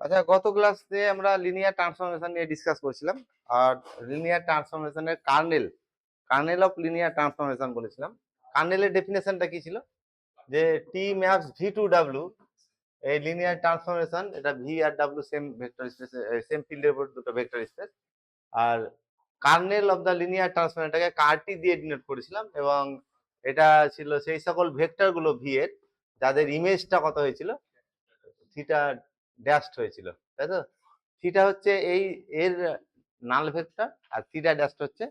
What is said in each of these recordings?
আচ্ছা, গত ক্লাসে আমরা লিনিয়ার ট্রান্সফরমেশন নিয়ে ডিসকাস করছিলাম। আর লিনিয়ার ট্রান্সফরমেশনের কার্নেল অফ লিনিয়ার ট্রান্সফরমেশন বলেছিলাম। কার্নেলের ডেফিনেশনটা কি ছিল? যে T maps V to W, এই লিনিয়ার ট্রান্সফরমেশন, এটা ভি আর W same vector space, same ফিল্ডের উপর দুটো ভেক্টর স্পেস। আর kernel of the linear transformation এটাকে কারটি দিয়ে ডিনোট করেছিলাম, এবং এটা ছিল সেই সকল ভেক্টর গুলো ভি এর যাদের ইমেজটা কত হয়েছিল, থিটা ড্যাশড হয়েছিল, তাই তো? থিটা হচ্ছে এই এর নাল ভেক্টর, আর থিটা ড্যাশড হচ্ছে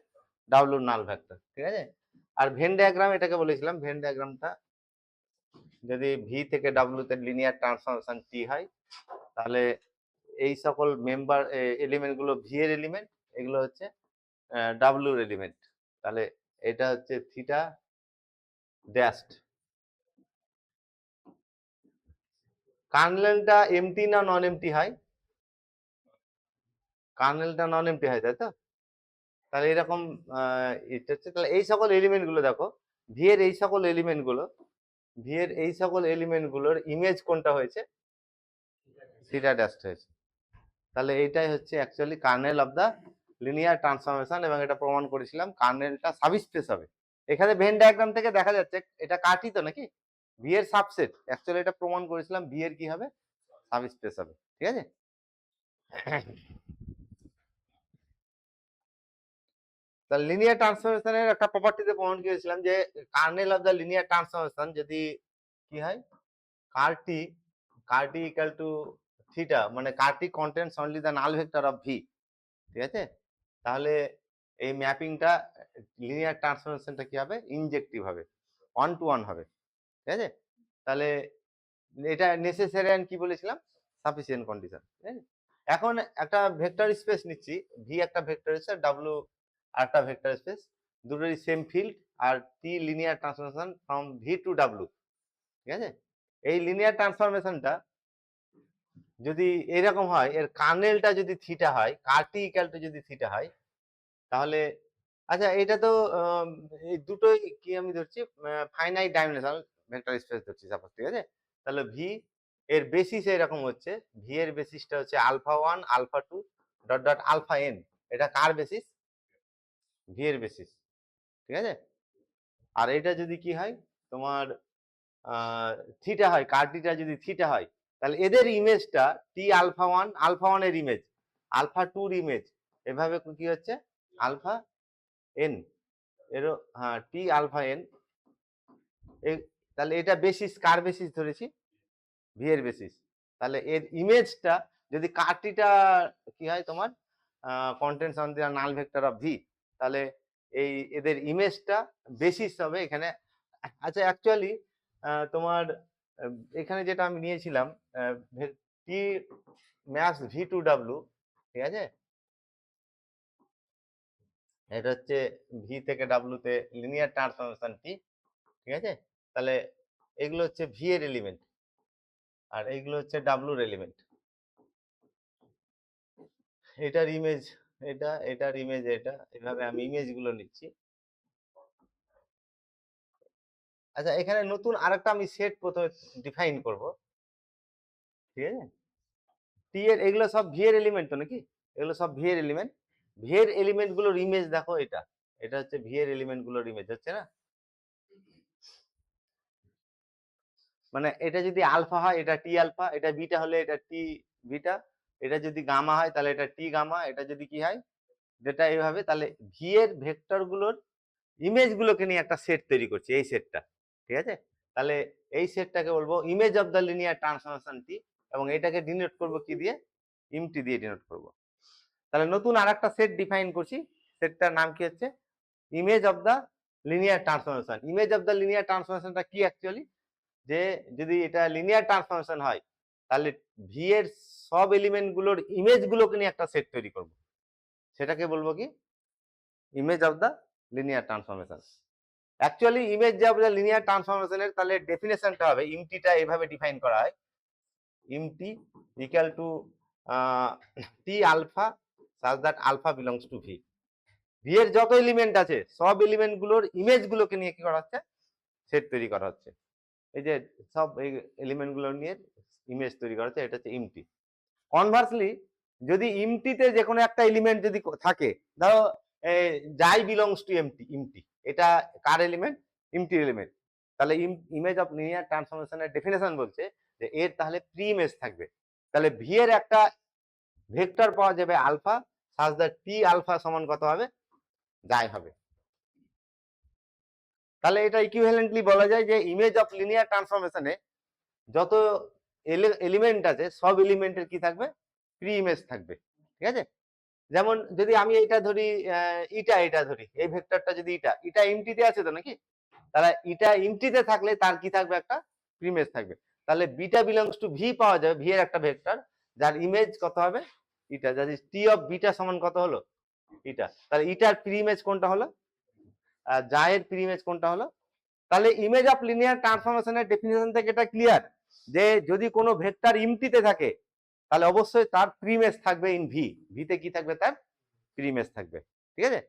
ডাব্লিউর নাল ভেক্টর, ঠিক আছে? আর ভেন ডায়াগ্রাম এটাকে বলেছিলাম, ভেন ডায়াগ্রামটা যদি ভি থেকে ডাব্লিউ তে লিনিয়ার ট্রান্সফরমেশন টি হয়, তাহলে এই সকল মেম্বার এলিমেন্ট গুলো ভি এর এলিমেন্ট, এগুলো হচ্ছে ডাব্লিউর এলিমেন্ট। তাহলে এটা হচ্ছে থিটা ড্যাশড। কার্নেলটা এমটি না নন এমটি হয়? কার্নেলটা নন এমটি হয়, তাই তো? তাহলে এরকম এটা হচ্ছে, তাহলে এই সকল এলিমেন্ট গুলো দেখো, ভি এর এই সকল এলিমেন্ট গুলো, ভি এর এই সকল এলিমেন্ট গুলোর ইমেজ কোনটা হয়েছে? থিটা ড্যাশড হয়েছে। তাহলে এইটাই হচ্ছে actually kernel of the linear transformation, এবং এটা প্রমাণ করেছিলাম কার্নেলটা সাবস্পেস হবে। এখানে ভেন ডায়াগ্রাম থেকে দেখা যাচ্ছে এটা কাটি তো নাকি, ভি এর সাবসেট, অ্যাকচুয়ালি এটা প্রমাণ করেছিলাম ভি এর কি হবে, সাবস্পেস হবে, ঠিক আছে? তাহলে লিনিয়ার ট্রান্সফরমেশনের একটা প্রপার্টিতে প্রমাণ করেছিলাম যে kernel of the linear transformation যদি কি হয়, কারটি ইকুয়াল টু থিটা, মানে ker T contents only the null vector of V, ঠিক আছে? তাহলে এই ম্যাপিংটা লিনিয়ার ট্রান্সফরমেশনটা কি হবে, ইনজেক্টিভ হবে, 1 to 1 হবে, ঠিক আছে? তাহলে এটা নেসেসারি এন্ড কি বলেছিলাম, সাফিসিয়েন্ট কন্ডিশন, ঠিক আছে? এখন একটা ভেক্টর স্পেস নিচ্ছি, ভি একটা ভেক্টর স্পেস, ডাব্লিউ আরেকটা ভেক্টর স্পেস, দুটোরই সেম ফিল্ড, আর T linear transformation from V to W, ঠিক আছে? এই লিনিয়ার ট্রান্সফরমেশনটা যদি এরকম হয়, এর কার্নেলটা যদি থিটা হয়, কারটি ইকুয়াল টু যদি থিটা হয়, তাহলে আচ্ছা, এটা তো এই দুটোই কি আমি ধরছি ফাইনাইট ডাইমেনশনাল ভেক্টর স্পেস ধরছি সাপোজ, ঠিক আছে? তাহলে ভি এর বেসিস এরকম হচ্ছে, ভি এর বেসিসটা হচ্ছে alpha 1 alpha 2 dot dot alpha N. এটা কার বেসিস? ভি এর বেসিস, ঠিক আছে? আর এটা যদি কি হয় তোমার থিটা হয়, কার্টিটা যদি থিটা হয়, তাহলে এদের ইমেজটা টি আলফা 1 এর ইমেজ, আলফা 2 এর ইমেজ, এভাবে কি হচ্ছে আলফা এন এরও, হ্যাঁ, টি আলফা এন। তাহলে এটা বেসিস, কার বেসিস ধরেছি? ভি এর বেসিস। তাহলে এর ইমেজটা যদি কার্টিটা কি হয় তোমার contents on the null vector of V, তাহলে এই এদের ইমেজটা বেসিস হবে এখানে। আচ্ছা, অ্যাকচুয়ালি তোমার এখানে যেটা আমি নিয়েছিলাম টি ম্যাপস ভি টু ডাব্লিউ, ঠিক আছে? এটা হচ্ছে ভি থেকে ডাব্লিউ তে লিনিয়ার ট্রান্সফরমেশন টি, ঠিক আছে? তাহলে এগুলো হচ্ছে ভি এর এলিমেন্ট, আর এইগুলো হচ্ছে ডাব্লিউর এলিমেন্ট। এটার ইমেজ এটা, এটার ইমেজ এটা, এভাবে আমি ইমেজ গুলো নিচ্ছি। আচ্ছা, এখানে নতুন আরেকটা আমি সেট প্রথমে ডিফাইন করব, ঠিক আছে? টি এর এগুলো সব ভি এর এলিমেন্ট তো নাকি, এগুলো সব ভি এর এলিমেন্ট। ভি এর এলিমেন্ট গুলোর ইমেজ দেখো, এটা এটা হচ্ছে ভি এর এলিমেন্ট গুলোর ইমেজ, হচ্ছে না? মানে এটা যদি আলফা হয় এটা টি আলফা, এটা বিটা হলে এটা টি বিটা, এটা যদি গামা হয় তাহলে এটা টি গামা, এটা যদি কি হয় যেটা এইভাবে, তাহলে ভি এর ভেক্টর গুলোর ইমেজ গুলোকে নিয়ে একটা সেট তৈরি করছি, এই সেটটা, ঠিক আছে? তাহলে এই সেটটাকে বলবো image of the linear transformation T, এবং এটাকে ডিনোট করব কি দিয়ে, ইমটি দিয়ে ডিনোট করব। তাহলে নতুন আরেকটা সেট ডিফাইন করছি, সেটটার নাম কি হচ্ছে image of the linear transformation. Image of the linear ট্রান্সফরমেশনটা কি অ্যাকচুয়ালি, যে যদি এটা লিনিয়ার ট্রান্সফরমেশন হয়, তাহলে ভি এর সব এলিমেন্ট গুলোর ইমেজ গুলোকে নিয়ে একটা সেট তৈরি করব, সেটাকে বলবো কি image of the linear transformation. Actually image of the linear ট্রান্সফরমেশনের তাহলে ডেফিনেশনটা হবে, ইমটিটা এভাবে ডিফাইন করা হয়, Im T equal to T alpha such that alpha belongs to V. V এর যত এলিমেন্ট আছে সব এলিমেন্ট গুলোর ইমেজ গুলোকে নিয়ে কি করা হচ্ছে, সেট তৈরি করা হচ্ছে। এই যে সব এই এলিমেন্ট গুলো নিয়ে ইমেজ তৈরি করা হচ্ছে, এটা হচ্ছে ইমটি। কনভার্সলি যদি ইমটিতে যে কোনো একটা এলিমেন্ট যদি থাকে, ধরো যাই বিলংস টু ইমটি, এটা কার এলিমেন্ট? Empty element. তাহলে ইমেজ অফ লিনিয়ার ট্রান্সফরমেশনের ডেফিনেশন বলছে যে এর তাহলে প্রি ইমেজ থাকবে। তাহলে ভি এর একটা ভেক্টর পাওয়া যাবে alpha, such that T alpha সমান কত হবে? যাই হবে। তাহলে এটা ইকুইভ্যালেন্টলি বলা যায় যে ইমেজ অফ লিনিয়ার ট্রান্সফরমেশনে যত এলিমেন্ট আছে সব এলিমেন্টের কি থাকবে? প্রি ইমেজ থাকবে। ঠিক আছে? যেমন যদি আমি এটা ধরি, এটা ধরি, এই ভেক্টরটা যদি এটা ইমটিতে আছে তো নাকি? তাহলে এটা ইমটিতে থাকলে তার কি থাকবে? একটা প্রি ইমেজ থাকবে। তাহলে বিটা বিলংস টু ভি পাওয়া যাবে, ভি এর একটা ভেক্টর যার ইমেজ কত হবে? এটা। যদি টি অফ বিটা সমান কত হলো? এটা। তাহলে এটার প্রি ইমেজ কোনটা হলো? জায়ের প্রি ইমেজ কোনটা হলো? তাহলে ইমেজ অফ লিনিয়ার ট্রান্সফরমেশনের ডেফিনিশন থেকে এটা ক্লিয়ার যে যদি কোনো ভেক্টর ইমটিতে থাকে তাহলে অবশ্যই তার প্রি ইমেজ থাকবে ইন ভি। ভিতে কি থাকবে? তার প্রি ইমেজ থাকবে। ঠিক আছে?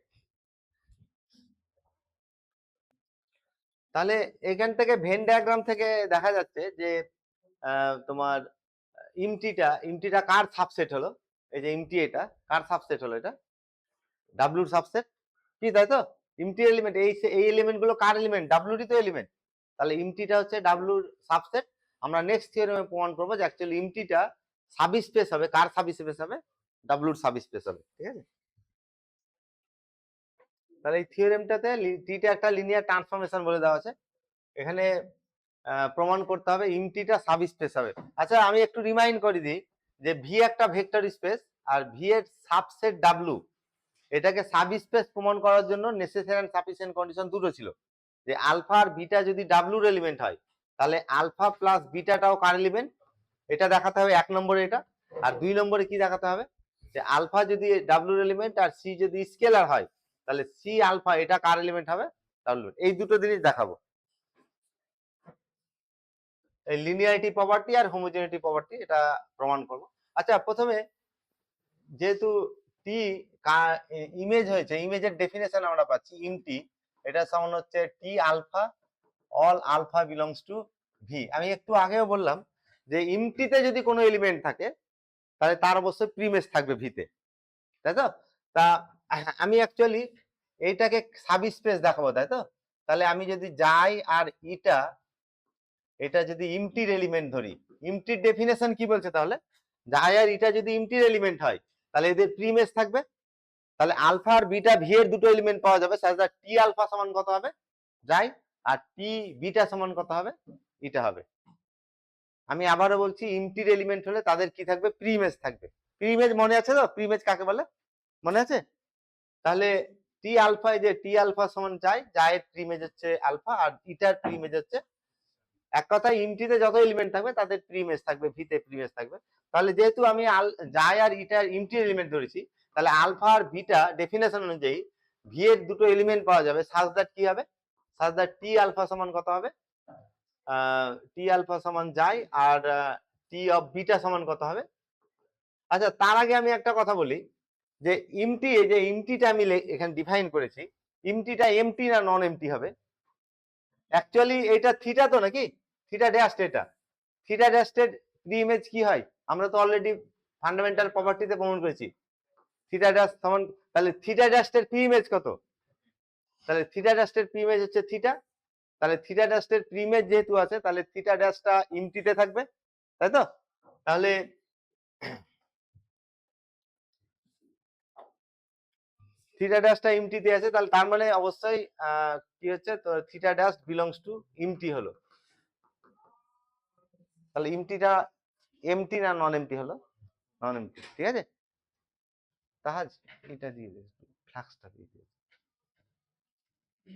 তাহলে এখান থেকে ভেন ডায়াগ্রাম থেকে দেখা যাচ্ছে যে তোমার ইমটিটা কার সাবসেট হলো? এই যে ইমটি, এটা কার সাবসেট হলো? এটা ডাব্লুর সাবসেট কি, তাই তো? ইমটি এলিমেন্ট, এই এলিমেন্ট গুলো কার এলিমেন্ট? ডাব্লুরই তো এলিমেন্ট। তাহলে ইমটিটা হচ্ছে ডাব্লুর সাবসেট। আমরা নেক্সট থিওরেমে প্রমাণ করবো যে অ্যাকচুয়ালি ইমটিটা সাবস্পেস হবে। কার সাবস্পেস হবে? ডাব্লুর সাবস্পেস হবে। ঠিক আছে? তাহলে এই থিওরেমটাতে টিটা একটা লিনিয়ার ট্রান্সফরমেশন বলে দেওয়া আছে। এখানে প্রমাণ করতে হবে ইমটিটা সাবস্পেস হবে। আচ্ছা, আমি একটু রিমাইন্ড করে দিই যে ভি একটা ভেক্টর স্পেস আর ভি এর সাবসেট ডাব্লু, এটাকে সাবস্পেস প্রমাণ করার জন্য নেসেসারি এন্ড সাফিসিয়েন্ট কন্ডিশন দুটো ছিল। যে আলফা আর বিটা যদি ডাব্লুর এলিমেন্ট হয় তাহলে আলফা প্লাস বিটাটাও কার এলিমেন্ট, এটা দেখাতে হবে 1 নম্বরে এটা। আর 2 নম্বরে কি দেখাতে হবে? যে আলফা যদি ডাব্লুর এলিমেন্ট আর সি যদি স্কেলার হয় তাহলে সি আলফা এটা কার এলিমেন্ট হবে? ডাব্লুর। এই দুটো জিনিস দেখাবো, এই লিনিয়ারিটি প্রপার্টি আর হোমোজেনিটি প্রপার্টি, এটা প্রমাণ করব। আচ্ছা, প্রথমে যেহেতু টি ইমেজ হয়েছে, ইমেজের ডেফিনেশন আমরা পাচ্ছি ইমটি, এটা সমান হচ্ছে T alpha all alpha belongs to V. আমি একটু আগেও বললাম যে ইমটিতে যদি কোনো এলিমেন্ট থাকে তাহলে তার অবশ্যই প্রিমেজ থাকবে ভিতে, তাই তো? তা আমি অ্যাকচুয়ালি এইটাকে সাবস্পেস দেখাবো, তাই তো? তাহলে আমি যদি যাই আর এটা যদি ইমটির এলিমেন্ট ধরি, ইমটির ডেফিনেশন কি বলছে? তাহলে যাই আর এটা যদি ইমটির এলিমেন্ট হয় তাহলে এদের প্রিমেজ থাকবে। তাহলে আলফা আর বিটা ভি এর দুটো এলিমেন্ট পাওয়া যাবে। টি আলফা সমান কত হবে? যাই। আর টি বিটা সমান কত হবে? এটা হবে। আমি আবারও বলছি, ইমটির এলিমেন্ট হলে তাদের কি থাকবে? প্রিমেজ থাকবে। প্রিমেজ মনে আছে তো? প্রিমেজ কাকে বলে মনে আছে? তাহলে টি আলফা, যে টি আলফা সমান যায়ের প্রিমেজ হচ্ছে আলফা আর ইটার প্রিমেজ হচ্ছে, এক কথায় ইমটিতে যত এলিমেন্ট থাকবে তাদের প্রিমেজ থাকবে, ভিতে প্রিমেজ থাকবে। তাহলে যেহেতু আমি যাই আর ইটার ইমটি এলিমেন্ট ধরেছি, তাহলে আলফা আর বিটা ডেফিনেশন অনুযায়ী ভি এর দুটো এলিমেন্ট পাওয়া যাবে। সাজ দ্যাট কি হবে? সাজ দ্যাট টি আলফা সমান কত হবে? টি আলফা সমান যাই আর টি অফ বিটা সমান কত হবে? আচ্ছা, তার আগে আমি একটা কথা বলি যে ইমটি, এই যে ইমটিটা আমি এখানে ডিফাইন করেছি, ইমটিটা এমটি না নন এমটি হবে? অ্যাকচুয়ালি এটা থিটা তো নাকি? থিটা ড্যাশ, এটা থিটা ড্যাশের প্রি ইমেজ কি হয়? আমরা তো অলরেডি ফান্ডামেন্টাল প্রপার্টিতে প্রমাণ করেছি থিটা ড্যাশ সমান, তাহলে থিটা ড্যাশের প্রি ইমেজ কত? তাহলে থিটা ড্যাশের প্রি ইমেজ হচ্ছে থিটা। তাহলে থিটা ড্যাশের প্রি ইমেজ যেহেতু আছে তাহলে থিটা ড্যাশটা ইমটিতে থাকবে, তাই তো? তাহলে থিটা ড্যাশটা ইমটিতে আছে, তাহলে তার মানে অবশ্যই কি হচ্ছে? তো theta dash belongs to empty হলো। তাহলে ইমটিটা এমটি না নন এমটি হলো? নন এমটি। ঠিক আছে? তাহাজ এটা দিয়ে দে, ফ্লাক্সটা দিয়ে দে।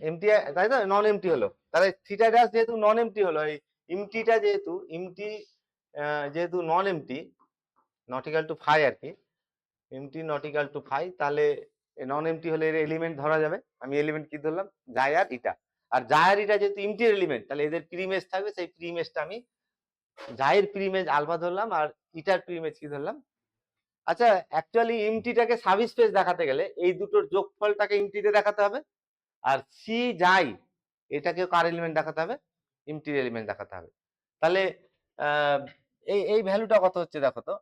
এমটি, তাই তো? নন এমটি হলো। তাহলে থিটা ড্যাশ যেহেতু নন এমটি হলো, এই ইমটিটা যেহেতু যেহেতু non empty, not equal to phi আর কি, empty not equal to phi, তাহলে নন এমটি হলে এর এলিমেন্ট ধরা যাবে। আমি এলিমেন্ট কি ধরলাম? যাই আর ইটা। আর যাই আর ইটা যেহেতু ইমটির এলিমেন্ট তাহলে এদের প্রিমেজ থাকবে, সেই প্রিমেজটা আমি যাইয়ের প্রিমেজ আলফা ধরলাম আর ইটার প্রিমেজ কি ধরলাম? আচ্ছা, অ্যাকচুয়ালি ইমটিটাকে সাবস্পেস দেখাতে গেলে এই দুটোর যোগফলটাকে ইমটিতে দেখাতে হবে, আর সি যাই এটাকেও কার এলিমেন্ট দেখাতে হবে? ইমটির এলিমেন্ট দেখাতে হবে। তাহলে এই ভ্যালুটা কত হচ্ছে দেখো তো?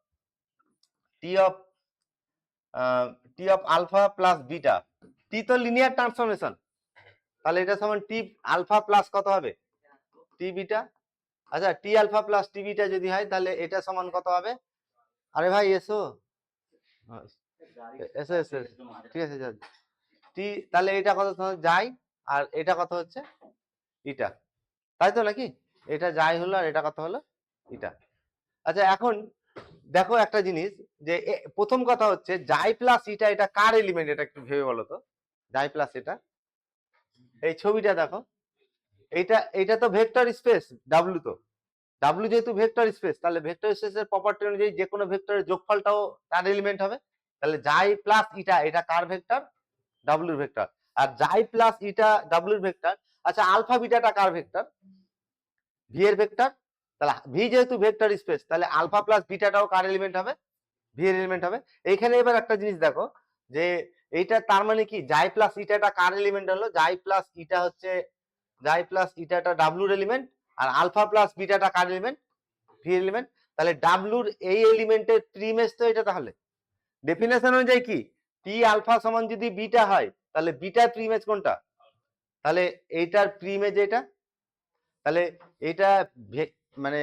T of alpha plus beta, টি তো লিনিয়ার ট্রান্সফরমেশন, তাহলে এটা সমান টি আলফা প্লাস কত হবে, টি বিটা। আচ্ছা টি আলফা প্লাস টি বিটা যদি হয় তাহলে এটা সমান কত হবে, আরে ভাই এসো এসো এসো, ঠিক আছে টি, তাহলে এটা কত যাই আর এটা কত হচ্ছে ইটা, তাই তো নাকি, এটা যাই হলো আর এটা কত হলো ইটা। আচ্ছা এখন দেখো একটা জিনিস, যে প্রথম কথা হচ্ছে যাই প্লাস ইটা এটা কার এলিমেন্ট, এটা একটু ভেবে বলো তো, যাই প্লাস এটা, এই ছবিটা দেখো, এটা তো ভেক্টর স্পেস ডাব্লু, তো ডাব্লু যেহেতু ভেক্টর স্পেস, তাহলে ভেক্টর স্পেসের প্রপার্টি অনুযায়ী যে কোনো ভেক্টরের যোগফলটাও তার এলিমেন্ট হবে, তাহলে যাই প্লাস ইটা এটা কার ভেক্টর, ডাব্লুর ভেক্টর, আর যাই প্লাস ইটা ডাব্লুর ভেক্টর। আচ্ছা আলফা বিটাটা কার ভেক্টর, ভি এর ভেক্টর, তাহলে ভি যেহেতু ভেক্টর স্পেস তাহলে আলফা প্লাস বিটাটাও কার এলিমেন্ট হবে, ভি এর এলিমেন্ট হবে। এইখানে এবার একটা জিনিস দেখো, যে এইটা তার মানে কি যাই প্লাস ইটাটা কার এলিমেন্ট হলো, যাই প্লাস ইটা হচ্ছে, যাই প্লাস ইটাটা ডাব্লুর এলিমেন্ট, আর আলফা প্লাস বিটাটা কার এলিমেন্ট, ভি এলিমেন্ট। তাহলে ডাব্লুর এই এলিমেন্টের প্রিমেজ তো এটা, তাহলে ডেফিনেশন অনুযায়ী কি টি আলফা সমান যদি বিটা হয় তাহলে বিটার প্রিমেজ কোনটা, তাহলে এইটার প্রিমেজ এটা, তাহলে এটা মানে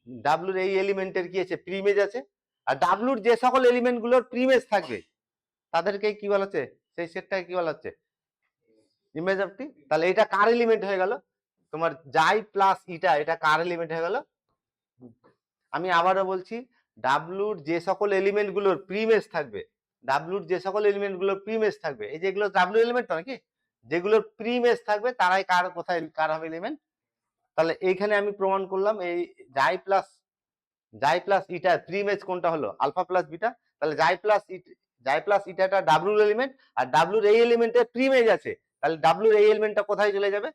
ডাব্লুর এই এলিমেন্টের কি আছে প্রিমেজ আছে, আর ডাব্লুর যে সকল এলিমেন্ট গুলোর প্রিমেজ থাকবে তাদেরকে কি বলা হচ্ছে, সেই সেটটাকে কি বলা হচ্ছে ইমেজ অফ টি। তাহলে এটা কার এলিমেন্ট হয়ে গেল, তোমার যাই প্লাস ইটা এটা কার এলিমেন্ট হয়ে গেল। আমি আবারও বলছি, ডাব্লুর যে সকল এলিমেন্ট গুলোর প্রিমেজ থাকবে, ডাব্লুর যে সকল এলিমেন্ট গুলোর প্রিমেজ থাকবে, এই যেগুলো ডাব্লু এলিমেন্ট তো নাকি, যেগুলোর প্রিমেজ থাকবে তারাই কার কোথায় কার হবে এলিমেন্ট। তাহলে এইখানে আমি প্রমাণ করলাম এই যাই প্লাস ইটার প্রিমেজ কোনটা হলো আলফা প্লাস বিটা, তাহলে যাই প্লাস ইটাটা ডাব্লুর এলিমেন্ট, আর ডাব্লুর এই এলিমেন্টের প্রিমেজ আছে, তাহলে ডাব্লুর এই এলিমেন্টটা কোথায় চলে যাবে,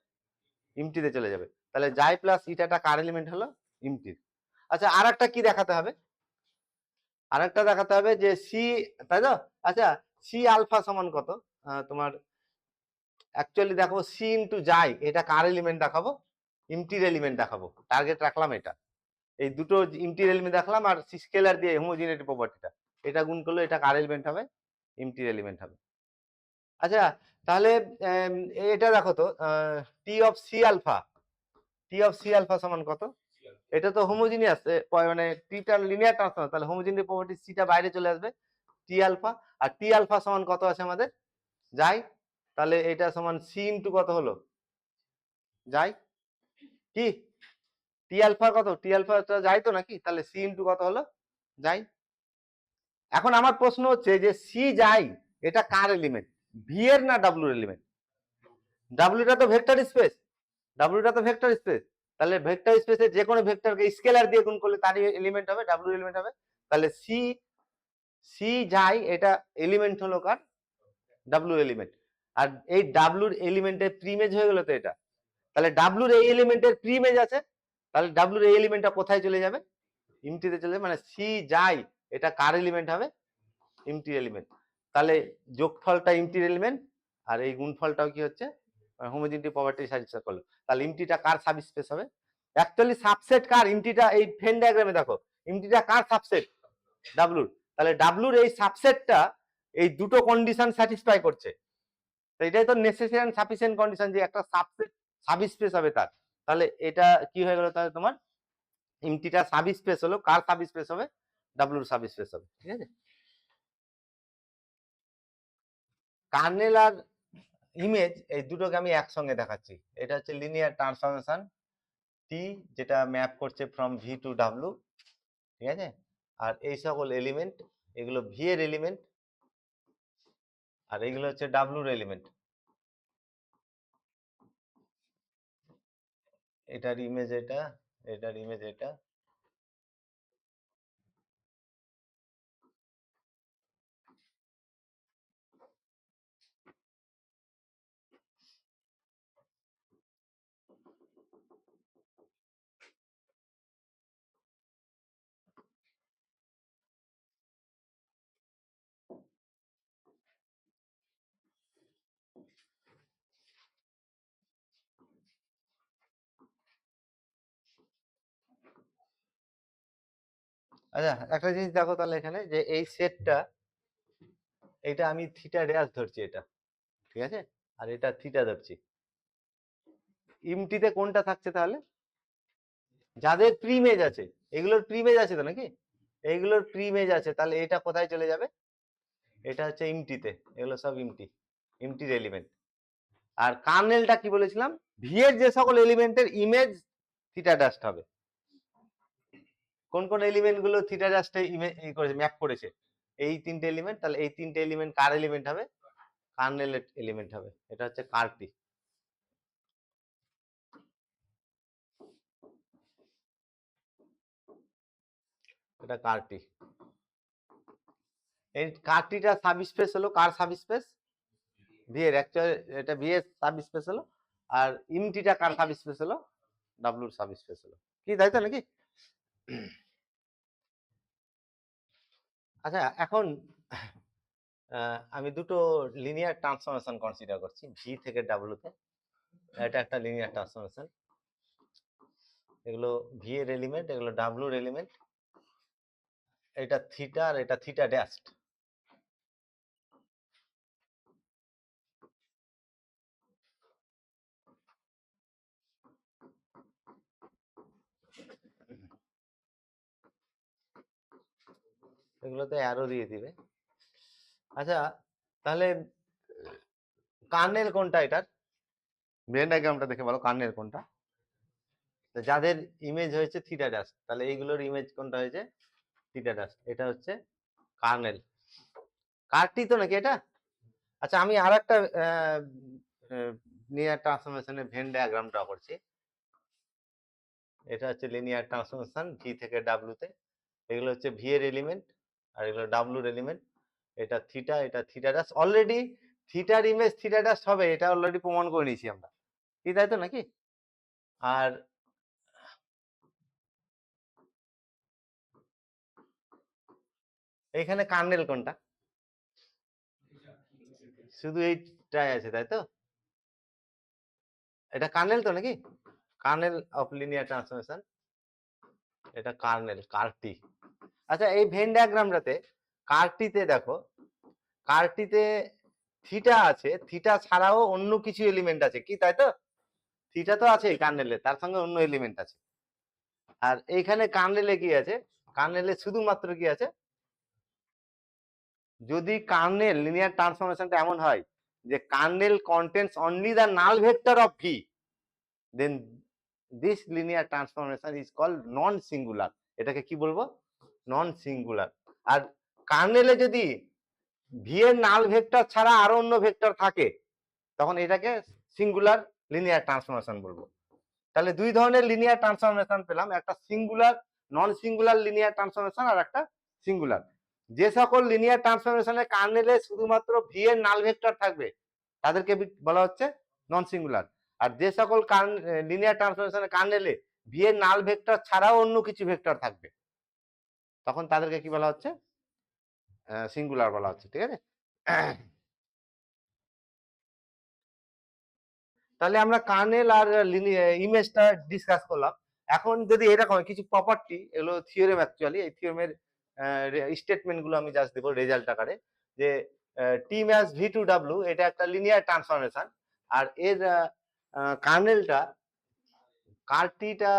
ইমটিতে চলে যাবে। তাহলে যাই প্লাস ইটাটা কার এলিমেন্ট হলো, ইমটি। আচ্ছা আর একটা কি দেখাতে হবে, আর একটা দেখাতে হবে যে সি, তাই তো, আচ্ছা সি আলফা সমান কত, তোমার অ্যাকচুয়ালি দেখো সি ইন্টু যাই এটা কার এলিমেন্ট দেখাবো, ইমটির এলিমেন্ট দেখাবো, টার্গেট রাখলাম এটা, এই দুটো ইমটির এলিমেন্ট দেখলাম আর স্কেলার দিয়ে হোমোজিনিটি প্রপার্টিটা, এটা গুণ করলে এটা কার এলিমেন্ট হবে, ইমটির এলিমেন্ট হবে। আচ্ছা তাহলে এটা দেখো তো T of c alpha, T of c alpha সমান কত, এটা তো হোমোজিনিয়াস, মানে টিটা লিনিয়ার ট্রান্সফর্ম, তাহলে হোমোজিনিটি প্রপার্টি সিটা বাইরে চলে আসবে, টি আলফা, আর টি আলফা সমান কত আছে আমাদের যাই, তাহলে এটা সমান সি ইন্টু কত হলো যাই, কি টি আলফা কত, টি আলফা যাই তো নাকি, তাহলে সি ইন্টু কত হলো যাই। এখন আমার প্রশ্ন হচ্ছে যে সি যাই এটা কার এলিমেন্ট, ভি এর না ডাব্লুর এলিমেন্ট, ডাব্লুটা তো ভেক্টর স্পেস, ডাব্লুটা তো ভেক্টর স্পেস, তাহলে ভেক্টর স্পেসে যে কোনো ভেক্টরকে স্কেলার দিয়ে গুণ করলে তারই এলিমেন্ট হবে, ডাব্লুর এলিমেন্ট হবে। তাহলে সি সি যাই এটা এলিমেন্ট হলো কার, ডাব্লুর এলিমেন্ট, আর এই ডাব্লুর এলিমেন্টের প্রিমেজ হয়ে গেল তো এটা, তাহলে ডাব্লুর এই এলিমেন্টের প্রিমেজ আছে, তাহলে ডাব্লুর এই এলিমেন্টটা কোথায় চলে যাবে, ইমটিতে চলে যাবে, মানে সি যাই এটা কার এলিমেন্ট হবে, ইমটি এলিমেন্ট। তাহলে যোগফলটা ইমটির এলিমেন্ট, আর এই গুণফলটাও কি হচ্ছে হোমোজিনিটি প্রপার্টি স্যাটিসফাই করলো, তাহলে ইমটিটা কার সাবস্পেস হবে, অ্যাকচুয়ালি সাবসেট কার ইমটিটা, এই ভেন ডায়াগ্রামে দেখো ইমটিটা কার সাবসেট, ডাব্লুর, তাহলে ডাব্লুর এই সাবসেটটা এই দুটো কন্ডিশন স্যাটিসফাই করছে, তো এটাই তো নেসেসারি এন্ড সাফিসিয়েন্ট কন্ডিশন যে একটা সাবসেট সাবস্পেস হবে তার, তাহলে এটা কি হয়ে গেল, তাহলে তোমার ইমটিটা সাবস্পেস হলো, কার সাবস্পেস হবে, ডাব্লুর সাবস্পেস হবে, ঠিক আছে। কার্নেল আর ইমেজ এই দুটোকে আমি একসঙ্গে দেখাচ্ছি, এটা হচ্ছে লিনিয়ার ট্রান্সফরমেশন টি যেটা ম্যাপ করছে ফ্রম ভি টু ডাব্লু, ঠিক আছে, আর এই সকল এলিমেন্ট এগুলো ভি এর এলিমেন্ট, আর এইগুলো হচ্ছে ডাব্লুর এলিমেন্ট, এটার ইমেজ এটা, এটার ইমেজ এটা। আচ্ছা একটা জিনিস দেখো তাহলে এখানে যে এই সেটটা, এটা আমি থিটা ড্যাশ ধরছি এটা, ঠিক আছে, আর এটা থিটা ধরছি। ইমটিতে কোনটা থাকছে তাহলে? যাদের প্রিমেজ আছে, এগুলোর প্রিমেজ আছে তো নাকি? এইগুলোর প্রিমেজ আছে, তাহলে এটা কোথায় চলে যাবে? এটা হচ্ছে ইমটিতে, এগুলো সব ইমটির এলিমেন্ট। আর কার্নেলটা কি বলেছিলাম? ভি এর যে সকল এলিমেন্টের ইমেজ থিটা ড্যাশ হবে। কোন কোন এলিমেন্ট গুলো থিটা ড্যাশে করেছে, ম্যাপ করেছে? এই তিনটে এলিমেন্ট। তাহলে এই তিনটে এলিমেন্ট কার এলিমেন্ট হবে? কার্নেলের এলিমেন্ট হবে। এটা হচ্ছে কারটি। এটা কারটি। এই কারটিটা সাবস্পেস হলো কার সাবস্পেস? ভি এর। অ্যাকচুয়ালি এটা ভি এর সাবস্পেস হলো, আর ইমটিটা কার সাবস্পেস হলো? ডাব্লুর সাবস্পেস হলো। কি তাই তো নাকি? আচ্ছা এখন আমি দুটো লিনিয়ার ট্রান্সফরমেশন কনসিডার করছি ভি থেকে ডাব্লুতে। এটা একটা লিনিয়ার ট্রান্সফরমেশন। এগুলো ভি এর এলিমেন্ট, এগুলো ডাব্লুর এলিমেন্ট। এটা থিটা আর এটা থিটা ড্যাশ। এগুলোতে অ্যারো দিয়ে দিবে। আচ্ছা তাহলে কার্নেল কোনটা এটার? ভেন ডায়াগ্রামটা দেখে বলো কার্নেল কোনটা? যাদের ইমেজ হয়েছে থিটা ড্যাশ, তাহলে এইগুলোর ইমেজ কোনটা হয়েছে? Theta dash. এটা হচ্ছে কার্নেল। কারটি তো নাকি এটা? আচ্ছা আমি আর একটা লিনিয়ার ট্রান্সফরমেশনের ভেন ডায়াগ্রাম ড্র করছি। এটা হচ্ছে লিনিয়ার ট্রান্সফরমেশন ভি থেকে ডাব্লুতে। এগুলো হচ্ছে ভি এর এলিমেন্ট আর এগুলো ডাব্লুর এলিমেন্ট। এটা থিটা, এটা থিটা ড্যাশ। অলরেডি থিটার ইমেজ থিটা ড্যাশ হবে, এটা অলরেডি প্রমাণ করে নিয়েছি আমরা, কি তাই তো নাকি? আর এখানে কার্নেল কোনটা? শুধু এইটাই আছে তাই তো? এটা কার্নেল তো নাকি? কার্নেল অফ লিনিয়ার ট্রান্সফরমেশন, এটা কার্নেল, কারটি। আচ্ছা এই ভেন ডায়াগ্রামটাতে কারটিতে দেখো, কারটিতে থিটা আছে, থিটা ছাড়াও অন্য কিছু এলিমেন্ট আছে, কি তাই তো? থিটা তো আছে কার্নেলে, তার সঙ্গে অন্য এলিমেন্ট আছে। আর এইখানে কার্নেলে কি আছে? কার্নেলে শুধুমাত্র কি আছে? যদি কার্নেল লিনিয়ার ট্রান্সফরমেশনটা এমন হয় যে kernel contents only the null vector of V, then this linear transformation is called non singular. এটাকে কি বলবো? নন সিঙ্গুলার। আর কার্নেলে যদি ভি এর নাল ভেক্টর ছাড়া আরো অন্য ভেক্টর থাকে, তখন এটাকে সিঙ্গুলার লিনিয়ার ট্রান্সফরমেশন বলবো। তাহলে দুই ধরনের লিনিয়ার ট্রান্সফরমেশন পেলাম, একটা singular non singular linear transformation আর একটা সিঙ্গুলার। যে সকল লিনিয়ার ট্রান্সফরমেশনে কার্নেলে শুধুমাত্র ভি এর নাল ভেক্টর থাকবে তাদেরকে বলা হচ্ছে নন সিঙ্গুলার। আর যে সকল লিনিয়ার ট্রান্সফরমেশনে কার্নেলে ভি এর নাল ভেক্টর ছাড়াও অন্য কিছু ভেক্টর থাকবে, তখন তাদেরকে কি বলা হচ্ছে? সিঙ্গুলার বলা হচ্ছে, ঠিক আছে? তাহলে আমরা কার্নেল আর ইমেজটা ডিসকাস করলাম। এখন যদি এরকম কিছু প্রপার্টি, এগুলো থিওরেম, অ্যাকচুয়ালি এই থিওরেমের স্টেটমেন্ট গুলো আমি জাস্ট দেবো রেজাল্ট আকারে, যে টি ম্যাচ ভি টু ডাব্লু এটা একটা লিনিয়ার ট্রান্সফরমেশন, আর এর কার্নেলটা, কারটিটা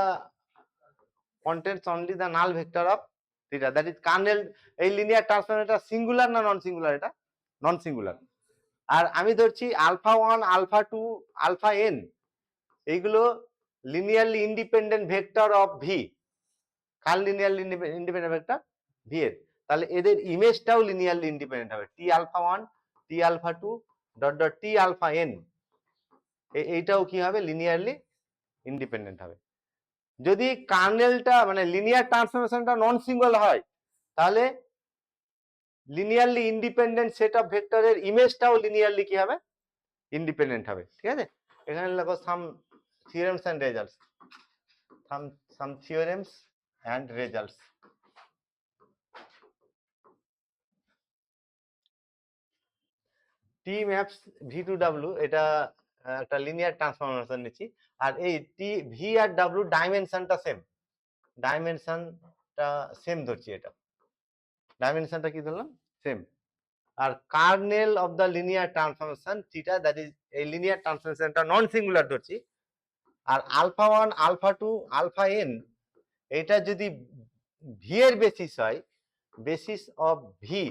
contains only the null vector of theta, that is kernel। এই লিনিয়ার ট্রান্সফরমেশনটা সিঙ্গুলার না নন সিঙ্গুলার? এটা নন সিঙ্গুলার। আর আমি ধরছি আলফা 1 আলফা 2 আলফা n এইগুলো linearly independent vector of V. কার লিনিয়ারলি ইন্ডিপেন্ডেন্ট ভেক্টর? ভি এর। তাহলে এদের ইমেজটাও লিনিয়ারলি ইন্ডিপেন্ডেন্ট হবে, T alpha 1 T alpha 2 dot dot T alpha n, এইটাও কি হবে? লিনিয়ারলি ইন্ডিপেন্ডেন্ট হবে। যদি কার্নেলটা মানে লিনিয়ার ট্রান্সফরমেশনটা নন সিঙ্গুলার হয়, তাহলে লিনিয়ারলি ইন্ডিপেন্ডেন্ট সেট অফ ভেক্টরের ইমেজটাও লিনিয়ারলি কি হবে? ইন্ডিপেন্ডেন্ট হবে, ঠিক আছে? এখানে লেখো some theorems and results, some theorems and results. T maps V to W, এটা একটা লিনিয়ার ট্রান্সফরমেশন নিচ্ছি। আর এই টি ভি আর ডাব্লু ডাইমেনশনটা সেম, ডাইমেনশনটা ডাইমেনশনটা সেম ধরছি, এটা ডাইমেনশনটা কি ধরলাম, সেম। আর kernel of the linear transformation theta, that is এই লিনিয়ার ট্রান্সফরমেশনটা নন সিঙ্গুলার ধরছি। আর আলফা 1 আলফা 2 আলফা n এটা যদি ভি এর বেসিস হয়, বেসিস অফ ভি,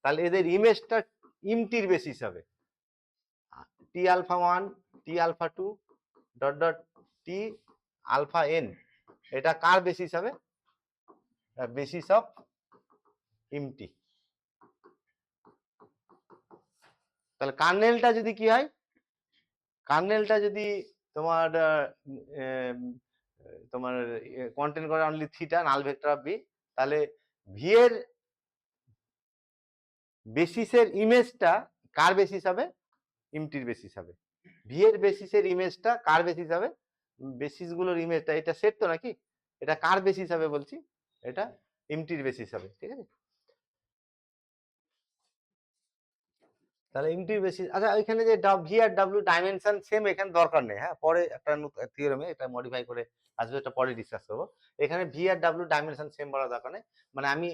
তাহলে এদের ইমেজটা ইমটির বেসিস হবে। T alpha 1 T alpha 2 dot dot T alpha n এটা কার বেসিস হবে, বেসিস অফ ইমটি। তাহলে কার্নেলটা যদি কি হয়, কার্নেলটা যদি তোমার তোমার কন্টেন্ট করে only theta null vector of V, তাহলে ভি এর বেসিসের ইমেজটা কার বেসিস হবে, ইমটির বেসিস হবে। ভি এর বেসিসের ইমেজটা কার বেসিস হবে, বেসিস গুলোর ইমেজটা, এটা সেট তো নাকি, এটা কার বেসিস হবে বলছি, এটা ইমটির বেসিস হবে, ঠিক আছে। তাহলে ইমটির বেসিস, আচ্ছা ওইখানে যে ভি আর ডাব্লিউ ডাইমেনশন সেম, এখানে দরকার নেই, হ্যাঁ পরে একটা থিওরেমে এটা মডিফাই করে আসবে, এটা পরে ডিসকাস করবো। এখানে ভি আর ডাব্লিউ ডাইমেনশন সেম বলা দরকার নেই, মানে আমি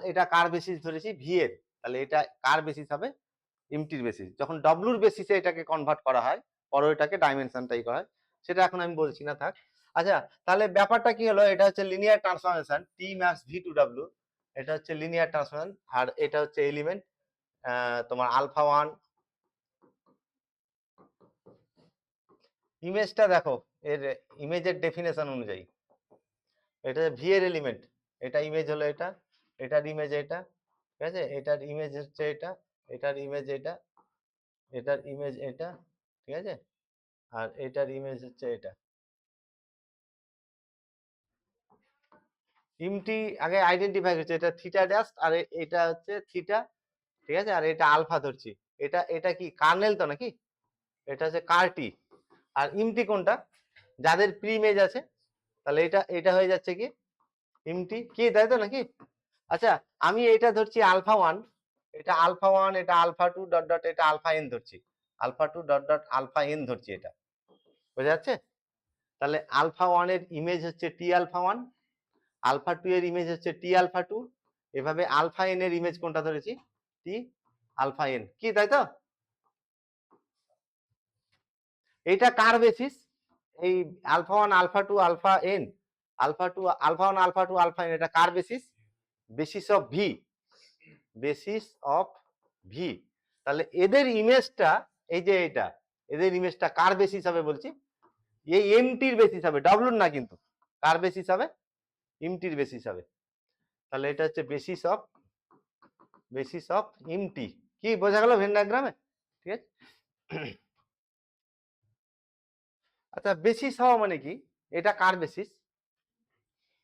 এটা কার বেসিস ধরেছি ভি এর, তাহলে এটা কার বেসিস হবে, ইমটির বেসিস। যখন ডব্লিউর বেসিসে এটাকে কনভার্ট করা হয়, পরে এটাকে ডাইমেনশনটাই করা হয়, সেটা এখন আমি বলছি না, থাক। আচ্ছা তাহলে ব্যাপারটা কি হলো, এটা হচ্ছে linear transformation T max V to W, এটা হচ্ছে লিনিয়ার ট্রান্সফরমেশন, আর এটা হচ্ছে এলিমেন্ট তোমার আলফা 1। ইমেজটা দেখো, এর ইমেজের ডেফিনেশন অনুযায়ী এটা ভি এর এলিমেন্ট, এটা ইমেজ হলো এটা, এটার ইমেজ এটা, ঠিক আছে, এটার ইমেজ হচ্ছে এটা, এটার ইমেজ এটা, এটার ইমেজ এটা, ঠিক আছে, আর এটার ইমেজ হচ্ছে এটা। ইমটি আগে আইডেন্টিফাই করছে, এটা থিটা ড্যাশ, আর এটা হচ্ছে থিটা, ঠিক আছে, আর এটা আলফা ধরছি, এটা এটা কি কার্নেল তো নাকি, এটা হচ্ছে কার্টি। আর ইমটি কোনটা, যাদের প্রি ইমেজ আছে, তাহলে এটা এটা হয়ে যাচ্ছে কি ইমটি, কি তাই তো নাকি। আচ্ছা আমি এটা ধরছি আলফা 1, এটা আলফা 1, এটা আলফা 2 ডট ডট এটা আলফা n ধরছি, alpha 2 dot dot alpha n ধরছি, এটা বোঝা যাচ্ছে। তাহলে আলফা 1 এর ইমেজ হচ্ছে টি আলফা 1, আলফা 2 এর ইমেজ হচ্ছে টি আলফা 2, এভাবে আলফা n এর ইমেজ কোনটা ধরেছি, টি আলফা n, কি তাই তো। এটা কার বেসিস, এই alpha 1 alpha 2 alpha n, alpha 2 alpha 1 alpha 2 alpha n এটা কার basis, basis of V, basis of V. তাহলে এদের ইমেজটা, এই যে এটা, এদের ইমেজটা কার বেসিস হবে বলছি, এই এমটির বেসিস হবে, ডব্লিউর না কিন্তু, কার বেসিস হবে, এমটির বেসিস হবে। তাহলে এটা হচ্ছে বেসিস অফ এমটি, কি বোঝা গেল ভেন ডায়াগ্রামে, ঠিক আছে। আচ্ছা বেসিস হওয়া মানে কি, এটা কার বেসিস,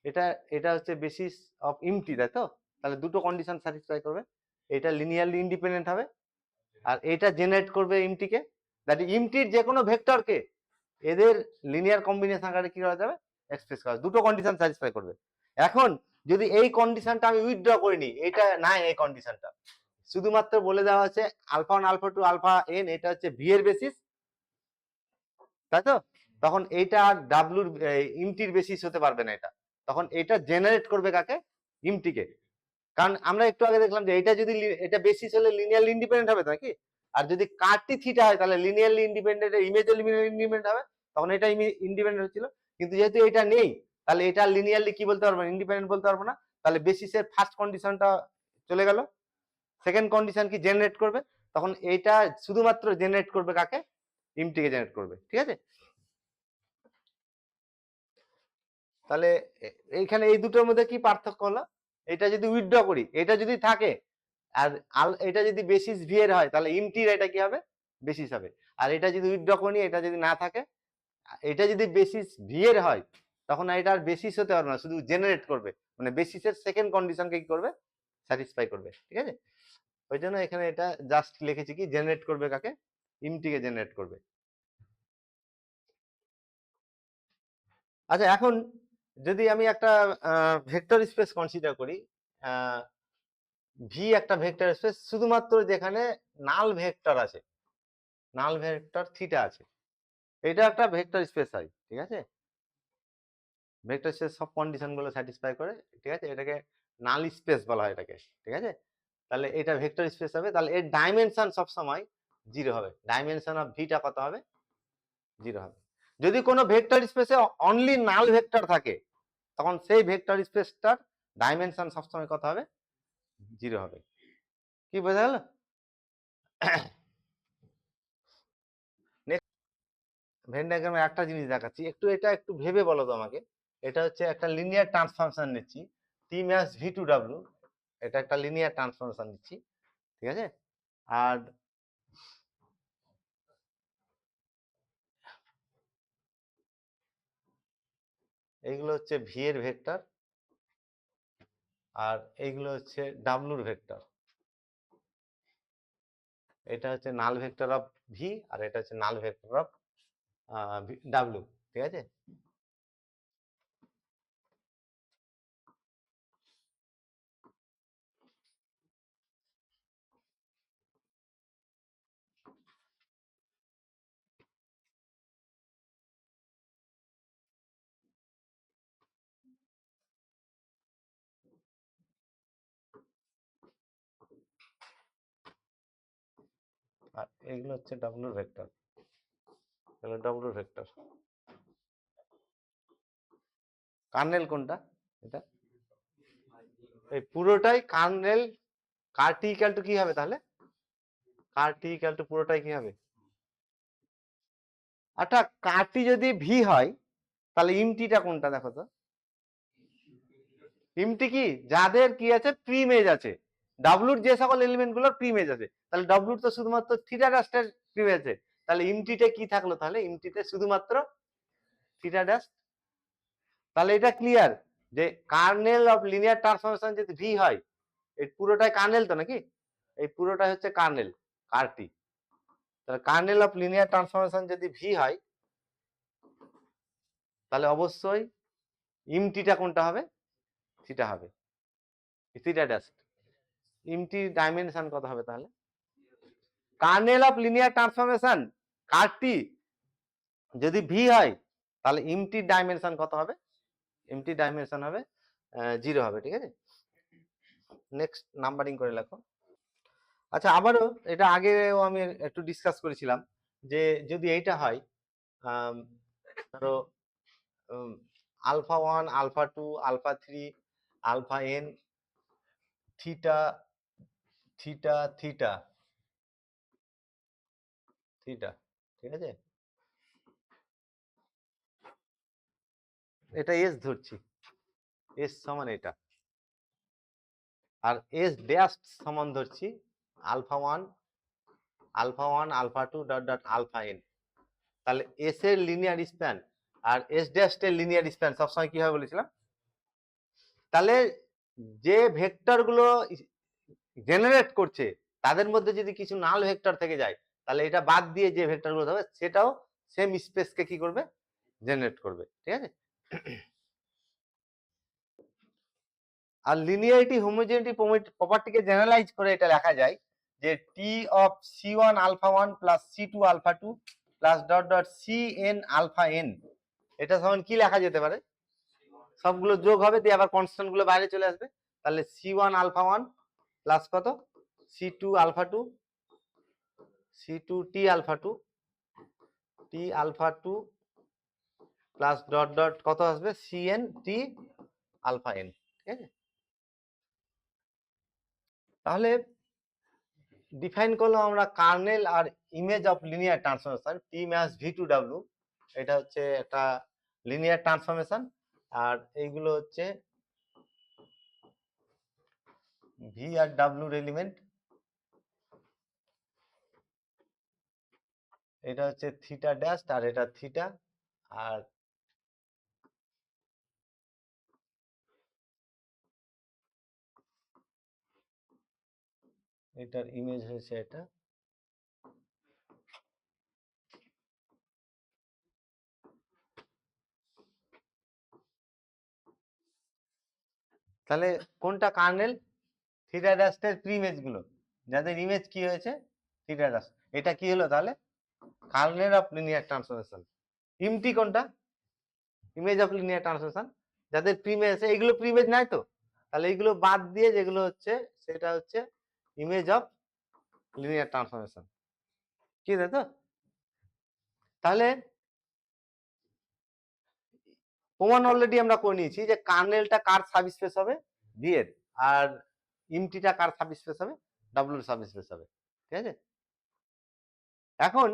এটা এটা হচ্ছে বেসিস অফ এমটি, তাই তো। তাহলে দুটো কন্ডিশন স্যাটিসফাই করবে, এটা লিনিয়ারলি ইন্ডিপেন্ডেন্ট হবে, আর এটা জেনারেট করবে ইমটিকে, দ্যাট ইমটির যে কোনো ভেক্টরকে এদের লিনিয়ার কম্বিনেশন আকারে কি করা যাবে, এক্সপ্রেস করা, দুটো কন্ডিশন স্যাটিসফাই করবে। এখন যদি এই কন্ডিশনটা আমি উইথড্র করে নিই, এটা নাই এই কন্ডিশনটা, শুধুমাত্র বলে দেওয়া হচ্ছে আলফা 1 আলফা 2 আলফা n এটা হচ্ছে ভি এর বেসিস, তাই তো। তখন এইটা আর ডাব্লুর ইমটির বেসিস হতে পারবে না, এটা তখন এটা জেনারেট করবে কাকে, ইমটিকে। কারণ আমরা একটু আগে দেখলাম যে এটা যদি এটা বেসিস হলে লিনিয়ারলি ইন্ডিপেন্ডেন্ট হবে নাকি, আর যদি কার্টি থিটা হয় তাহলে linearly independent, image linearly independent হবে, তখন এটা ইন্ডিপেন্ডেন্ট হচ্ছিল। কিন্তু যেহেতু এটা নেই, তাহলে এটা লিনিয়ারলি কি বলতে পারবো, ইন্ডিপেন্ডেন্ট বলতে পারবো না। তাহলে বেসিসের ফার্স্ট কন্ডিশনটা চলে গেল, সেকেন্ড কন্ডিশন কি জেনারেট করবে, তখন এটা শুধুমাত্র জেনারেট করবে কাকে, ইমটিকে জেনারেট করবে, ঠিক আছে। তাহলে এইখানে এই দুটোর মধ্যে কি পার্থক্য হলো, এটা যদি উইথড্র করি, এটা যদি থাকে, আর এটা যদি বেসিস ভি এর হয়, তাহলে ইমটির এটা কি হবে, বেসিস হবে। আর এটা যদি উইথড্র করি, এটা যদি না থাকে, এটা যদি বেসিস ভি এর হয়, তখন এটা আর বেসিস হতে পারবে না, শুধু জেনারেট করবে, মানে বেসিসের সেকেন্ড কন্ডিশনকে কি করবে, স্যাটিসফাই করবে, ঠিক আছে। ওই জন্য এখানে এটা জাস্ট লিখেছি কি জেনারেট করবে কাকে, ইমটিকে জেনারেট করবে। আচ্ছা এখন যদি আমি একটা ভেক্টর স্পেস কনসিডার করি, ভি একটা ভেক্টর স্পেস শুধুমাত্র যেখানে নাল ভেক্টর আছে, নাল ভেক্টর থিটা আছে, এটা একটা ভেক্টর স্পেস হয়, ঠিক আছে। ভেক্টর স্পেস সব কন্ডিশন গুলো স্যাটিসফাই করে, ঠিক আছে, এটাকে নাল স্পেস বলা হয় এটাকে, ঠিক আছে। তাহলে এটা ভেক্টর স্পেস হবে, তাহলে এর ডাইমেনশন সব সময় 0 হবে, ডাইমেনশন অফ ভিটা কত হবে, 0 হবে। যদি কোনো ভেক্টর স্পেসে অনলি নাল ভেক্টর থাকে তখন সেই ভেক্টর স্পেসটার ডাইমেনশন সবসময় কত হবে, 0 হবে। কি বোঝা গেল? ভেন ডায়াগ্রামে একটা জিনিস দেখাচ্ছি, একটু এটা একটু ভেবে বলো তো আমাকে। এটা হচ্ছে একটা লিনিয়ার ট্রান্সফরমেশন নিচ্ছি, টি ম্যাচ ভি টু ডাব্লিউ, এটা একটা লিনিয়ার ট্রান্সফরমেশন নিচ্ছি, ঠিক আছে। আর এইগুলো হচ্ছে ভি এর ভেক্টর, আর এইগুলো হচ্ছে ডাব্লুর ভেক্টর। এটা হচ্ছে নাল ভেক্টর অফ ভি, আর এটা হচ্ছে নাল ভেক্টর অফ ডাব্লু, ঠিক আছে। আর এইগুলো হচ্ছে ডাব্লুর ভেক্টর, এগুলো ডাব্লুর ভেক্টর। কার্নেল কোনটা, এটা এই পুরোটাই kernel. Car T equal to কি হবে তাহলে, কার টি ইকুয়াল টু পুরোটাই কি হবে, আচ্ছা কার টি যদি ভি হয় তাহলে ইমটিটা কোনটা দেখো তো, ইমটি কি যাদের কি আছে প্রিমেজ আছে, ডাব্লুর যে সকল এলিমেন্ট গুলোর প্রিমেজ আছে, তাহলে ডাব্লুর তো শুধুমাত্র থিটা ডাস্টের প্রিমেজ আছে, তাহলে ইমটিতে কি থাকলো, তাহলে ইমটিতে শুধুমাত্র থিটা ডাস্ট। তাহলে এটা ক্লিয়ার যে কার্নেল অফ লিনিয়ার ট্রান্সফরমেশন যদি ভি হয়, এই পুরোটাই কার্নেল তো নাকি, এই পুরোটাই হচ্ছে কার্নেল কার টি। তাহলে কার্নেল অফ লিনিয়ার ট্রান্সফরমেশন যদি ভি হয় তাহলে অবশ্যই ইমটিটা কোনটা হবে, থিটা হবে, থিটা ডাস্ট। ইমটি ডাইমেনশন কত হবে তাহলে, কার্নেল অফ লিনিয়ার ট্রান্সফরমেশন কার টি যদি ভি হয় তাহলে ইমটির ডাইমেনশন কত হবে, ইমটির ডাইমেনশন হবে 0 হবে, ঠিক আছে। নেক্সট নাম্বারিং করে লেখো। আচ্ছা আবারও এটা আগেও আমি একটু ডিসকাস করেছিলাম যে যদি এইটা হয় ধরো alpha 1 alpha 2 alpha 3 alpha N theta theta theta theta, ঠিক আছে। এটা এস ধরছি, এস সমান এটা, আর এস ড্যাশ সমান ধরছি alpha 1 alpha 2 dot dot alpha N. তাহলে এস এর লিনিয়ার স্প্যান আর এস ড্যাশ এর লিনিয়ার স্প্যান সবসময় কি হয় বলেছিলাম, তাহলে যে ভেক্টর গুলো জেনারেট করছে তাদের মধ্যে যদি কিছু নাল ভেক্টর থেকে যায় তাহলে এটা বাদ দিয়ে যে ভেক্টর গুলো হবে সেটাও সেম স্পেসকে কি করবে, জেনারেট করবে, ঠিক আছে। আর লিনিয়ারিটি হোমোজেনিটি প্রপার্টিকে জেনারেলাইজ করে এটা লেখা যায় যে T of c one alpha 1 plus C two alpha 2 plus dot dot C N alpha N, এটা সমান কি লেখা যেতে পারে, সবগুলো যোগ হবে দিয়ে আবার কনস্ট্যান্ট গুলো বাইরে চলে আসবে, তাহলে সি ওয়ান আলফা 1 প্লাস কত c two alpha 2 c two T alpha 2 T alpha 2 plus dot dot কত আসবে c N T alpha n, ঠিক আছে। তাহলে ডিফাইন করলাম আমরা কার্নেল আর image of linear transformation T maps V to W, এটা হচ্ছে একটা লিনিয়ার ট্রান্সফরমেশন, আর এইগুলো হচ্ছে ভি আর ডাব্লিউর এলিমেন্ট, এটা হচ্ছে থিটা ড্যাশ আর এটা থিটা, আর এটার ইমেজ হয়েছে এটা। তাহলে কোনটা কার্নেল, থিটা ড্যাশের প্রিমেজ গুলো যাদের ইমেজ কি হয়েছে থিটা ড্যাশ, এটা কি হলো তাহলে kernel of linear transformation. Empty কোনটা, ইমেজ অফ লিনিয়ার ট্রান্সফরমেশন যাদের প্রিমেজ আছে, এগুলো প্রিমেজ নাই তো, তাহলে এইগুলো বাদ দিয়ে যেগুলো হচ্ছে সেটা হচ্ছে ইমেজ অফ লিনিয়ার ট্রান্সফরমেশন, কি তাই তো? তাহলে প্রমাণ অলরেডি আমরা করে নিয়েছি যে কার্নেলটা কার সাবস্পেস হবে, ভি এর, আর ইমটিটা কার সাবস্পেস হবে, ডাব্লিউ এর সাবস্পেস হবে, ঠিক আছে? এখন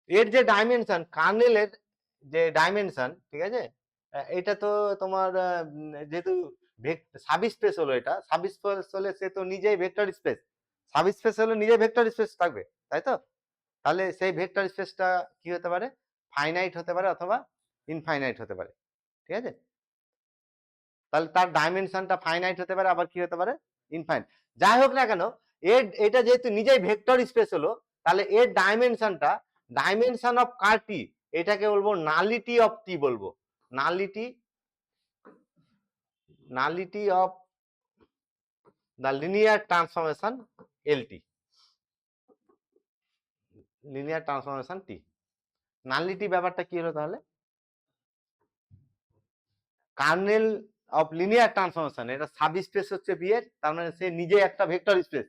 এর যে ডাইমেনশন, কার্নেলের যে ডাইমেনশন, ঠিক আছে, এটা তো তোমার যেহেতু সাবস্পেস হলো, এটা সাবস্পেস হলে সে তো নিজেই ভেক্টর স্পেস, সাবস্পেস হলে নিজেই ভেক্টর স্পেস থাকবে, তাই তো? তাহলে সেই ভেক্টর স্পেসটা কি হতে পারে, ফাইনাইট হতে পারে অথবা ইনফাইনাইট হতে পারে, ঠিক আছে? তাহলে তার ডাইমেনশনটা ফাইনাইট হতে পারে, আবার কি হতে পারে, ইনফাইনাইট। যাই হোক না কেন, এর এটা যেহেতু নিজেই ভেক্টর স্পেস হলো, তাহলে এর ডাইমেনশনটা, ডাইমেনশন অফ কার টি, এটাকে বলবো নালিটি অফ টি বলবো, nullity, nullity of the linear transformation LT, linear transformation T. Nullity ব্যাপারটা কি হলো তাহলে, কার্নেল অফ লিনিয়ার ট্রান্সফরমেশন, এটা সাবস্পেস হচ্ছে বি এর, তার মানে সে নিজে একটা ভেক্টর স্পেস,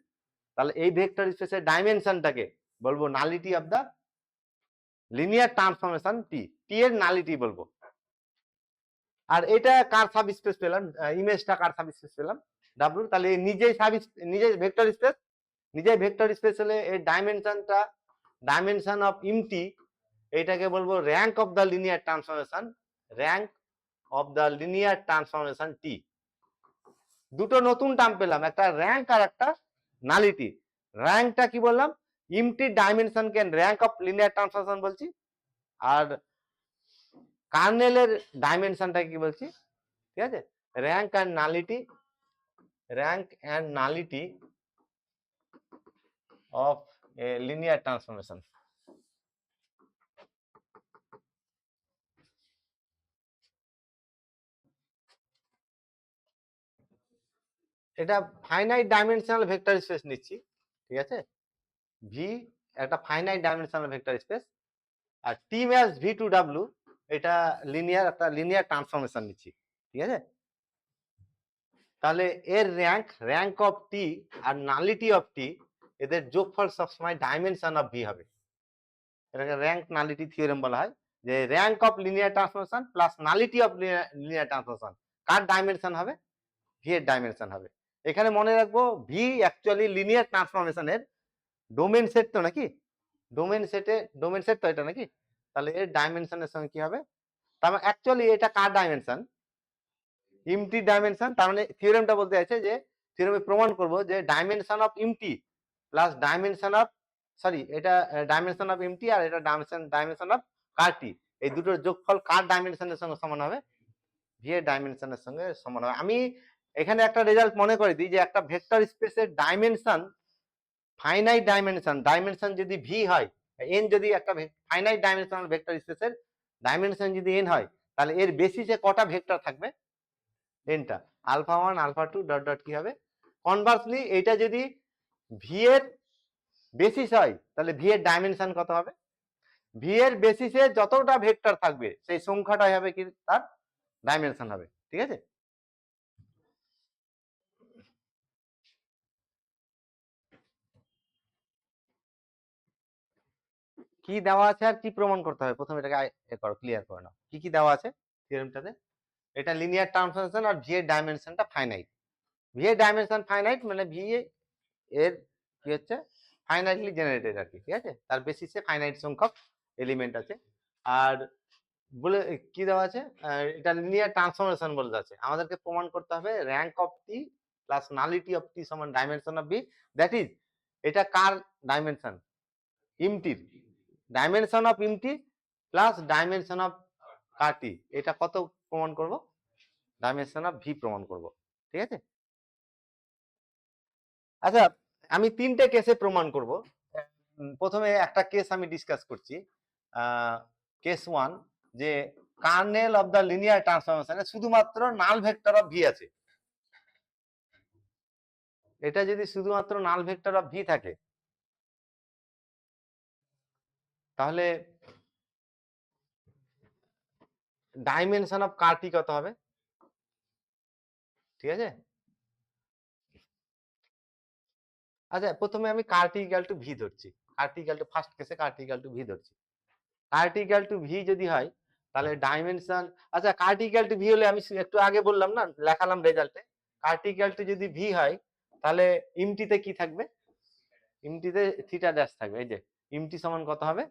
তাহলে এই ভেক্টর স্পেসের ডাইমেনশনটাকে বলবো nullity of the linear transformation T, T এর নালিটি বলবো। আর এটা কার সাবস্পেস পেলাম, ইমেজটা কার সাবস্পেস পেলাম, ডাব্লিউ, তাহলে নিজেই নিজেই ভেক্টর স্পেস, নিজেই ভেক্টর স্পেস হলে এর ডাইমেনশনটা, ডাইমেনশন অফ ইমটি, এটাকে বলবো rank of the linear transformation, rank of the linear transformation T. দুটো নতুন টার্ম পেলাম, একটা র্যাঙ্ক আর একটা নালিটি। র্যাঙ্কটা কি বললাম, ইমটির ডাইমেনশনকে র্যাঙ্ক অফ লিনিয়ার ট্রান্সফরমেশন বলছি, আর কার্নেলের ডাইমেনশনটা কি বলছি, ঠিক আছে, rank and nullity, rank and nullity of a linear transformation. এটা ফাইনাইট ডাইমেনশনাল ভেক্টর স্পেস নিচ্ছি, ঠিক আছে, ভি একটা ফাইনাইট ডাইমেনশনাল ভেক্টর স্পেস, আর T maps V to W, এটা লিনিয়ার, একটা লিনিয়ার ট্রান্সফরমেশন নিচ্ছি, ঠিক আছে? তাহলে এর র্যাঙ্ক, র্যাঙ্ক অফ টি আর নালিটি অফ টি, এদের যোগফল সবসময় ডাইমেনশন অফ ভি হবে, এটাকে র্যাঙ্ক নালিটি থিওরেম বলা হয়, যে rank of linear transformation plus nullity of linear transformation কার ডাইমেনশন হবে, ভি এর ডাইমেনশন হবে। এখানে মনে রাখবো ভি অ্যাকচুয়ালি লিনিয়ার ট্রান্সফরমেশনের ডোমেন সেট তো নাকি, ডোমেন সেটে, ডোমেন সেট তো এটা নাকি, তাহলে এর ডাইমেনশনের সঙ্গে কি হবে, তার মানে অ্যাকচুয়ালি এটা কার ডাইমেনশন, ইমটি ডাইমেনশন। তার মানে থিওরেমটা বলতে আছে যে, থিওরেমে প্রমাণ করব যে dimension of Im T plus dimension of, sorry, এটা ডাইমেনশন অফ ইমটি আর এটা ডাইমেনশন অফ কার টি, এই দুটোর যোগফল কার ডাইমেনশনের সঙ্গে সমান হবে, ভি এর ডাইমেনশনের সঙ্গে সমান হবে। আমি এখানে একটা রেজাল্ট মনে করে দিই, যে একটা ভেক্টর স্পেসের ডাইমেনশন, ফাইনাইট ডাইমেনশন, ডাইমেনশন যদি ভি হয়, এন যদি একটা ফাইনাইট ডাইমেনশনাল ভেক্টর স্পেসের ডাইমেনশন যদি এন হয়, তাহলে এর বেসিসে কটা ভেক্টর থাকবে, এনটা, আলফা 1 আলফা 2 ডট ডট কি হবে। কনভার্সলি এটা যদি ভি এর বেসিস হয়, তাহলে ভি এর ডাইমেনশন কত হবে, ভি এর বেসিসে যতটা ভেক্টর থাকবে সেই সংখ্যাটাই হবে কি তার ডাইমেনশন হবে, ঠিক আছে? কি দেওয়া আছে আর কি প্রমাণ করতে হবে, প্রথমে এটাকে ক্লিয়ার করে নাও, কি কি দেওয়া আছে থিওরেমটাতে। এটা লিনিয়ার ট্রান্সফরমেশন আর ভি এর ডাইমেনশনটা ফাইনাইট, ভি এর ডাইমেনশন ফাইনাইট মানে ভি এর কি হচ্ছে ফাইনাইটলি জেনারেটেড আর কি, ঠিক আছে, তার বেসিসে ফাইনাইট সংখ্যক এলিমেন্ট আছে। আর বলে কি দেওয়া আছে, এটা লিনিয়ার ট্রান্সফরমেশন বলে আছে, আমাদেরকে প্রমাণ করতে হবে rank of T plus nullity of T সমান dimension of V, that is এটা কার ডাইমেনশন, ইমটির, dimension of Im T plus dimension of car T, এটা কত প্রমাণ করব, ডাইমেনশন অফ ভি প্রমাণ করব, ঠিক আছে? আচ্ছা, আমি তিনটে কেসে প্রমাণ করব। প্রথমে একটা কেস আমি ডিসকাস করছি, কেস 1, যে কার্নেল অফ দা লিনিয়ার ট্রান্সফরমেশনে শুধুমাত্র নাল ভেক্টর অফ ভি আছে, এটা যদি শুধুমাত্র নাল ভেক্টর অফ ভি থাকে, তাহলে ডাইমেনশন অফ কার টি কত হবে? ঠিক আছে, আচ্ছা প্রথমে আমি কার টি ইকুয়াল টু ভি ধরছি, কার টি ইকুয়াল টু ফার্স্ট কেসে কার টি ইকুয়াল টু ভি ধরছি। কার টি ইকুয়াল টু ভি যদি হয় তাহলে ডাইমেনশন, আচ্ছা কার টি ইকুয়াল টু ভি হলে আমি একটু আগে বললাম না, লেখালাম রেজাল্টে, কার টি ইকুয়াল টু যদি ভি হয় তাহলে ইমটিতে কি থাকবে? ইমটিতে থিটা ড্যাশ থাকবে। এই যে ইমটি সমান কত হবে?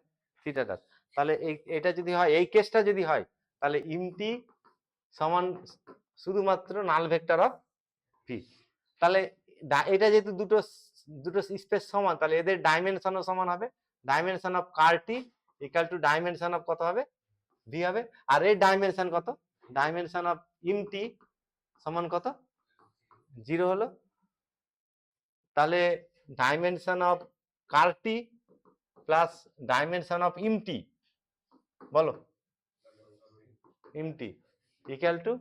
Theta dash. তাহলে এটা যদি হয়, এই কেসটা যদি হয় তাহলে ইমটি সমান শুধুমাত্র নাল ভেক্টর অফ ভি। তাহলে এটা যেহেতু দুটো দুটো স্পেস সমান, তাহলে এদের ডাইমেনশনও সমান হবে। Dimension of car T equal to dimension of কত হবে? ভি হবে। আর এর ডাইমেনশন কত? ডাইমেনশন অফ ইমটি সমান কত? 0 হলো। তাহলে dimension of car T plus dimension of Im T, বলো Im T equal to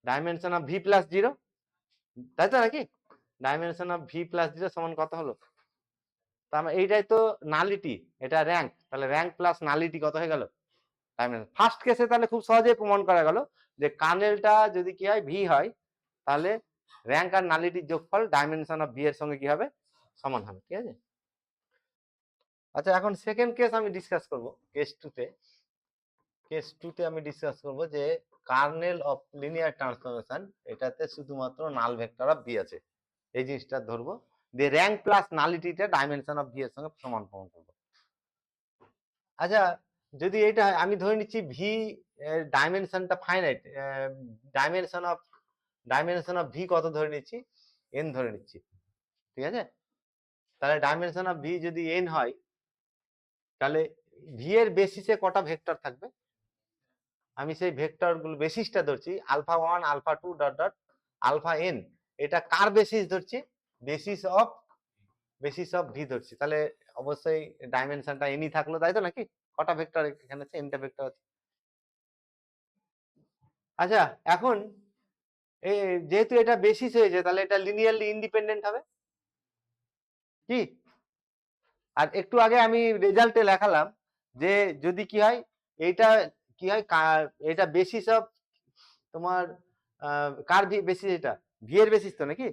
dimension of V plus 0, তাই তো নাকি? ডাইমেনশন অফ ভি প্লাস 0 সমান কত হলো? তার মানে এইটাই তো নালিটি, এটা র্যাঙ্ক, তাহলে র্যাঙ্ক প্লাস নালিটি কত হয়ে গেল? ডাইমেনশন। ফার্স্ট কেসে তাহলে খুব সহজেই প্রমাণ করা গেল যে কার্নেলটা যদি কি হয়, ভি হয়, তাহলে র্যাঙ্ক আর নালিটির যোগফল ডাইমেনশন অফ ভি এর সঙ্গে কি হবে? সমান হবে। ঠিক আছে, আচ্ছা এখন সেকেন্ড কেস আমি ডিসকাস করব। কেস 2 তে আমি ডিসকাস করব যে কার্নেল অফ লিনিয়ার ট্রান্সফরমেশন, এটাতে শুধুমাত্র নাল ভেক্টর অফ ভি আছে, এই জিনিসটা ধরবো, দিয়ে র্যাঙ্ক প্লাস নালিটিটা ডাইমেনশন অফ ভি এর সঙ্গে সমান প্রমাণ করব। আচ্ছা যদি এটা আমি ধরে নিচ্ছি ভি ডাইমেনশনটা ফাইনাইট, ডাইমেনশন অফ ভি কত ধরে নিচ্ছি? এন ধরে নিচ্ছি। ঠিক আছে, তাহলে ডাইমেনশন অফ ভি যদি এন হয় তাহলে ভি এর বেসিসে কটা ভেক্টর থাকবে? আমি সেই ভেক্টর গুলো বেসিসটা ধরছি, alpha 1 alpha 2 dot dot alpha N. এটা কার বেসিস ধরছি? বেসিস অফ ভি ধরছি। তাহলে অবশ্যই ডাইমেনশনটা এনই থাকলো, তাই তো নাকি? কটা ভেক্টর এখানে আছে? এনটা ভেক্টর আছে। আচ্ছা এখন যেহেতু এটা বেসিস হয়েছে তাহলে এটা লিনিয়ারলি ইন্ডিপেন্ডেন্ট হবে কি? আর একটু আগে আমি রেজাল্টে লেখালাম যে যদি কি হয়, এইটা কি হয়, এটা বেসিস অফ তোমার কার বেসিস, এটা ভি এর বেসিস তো নাকি?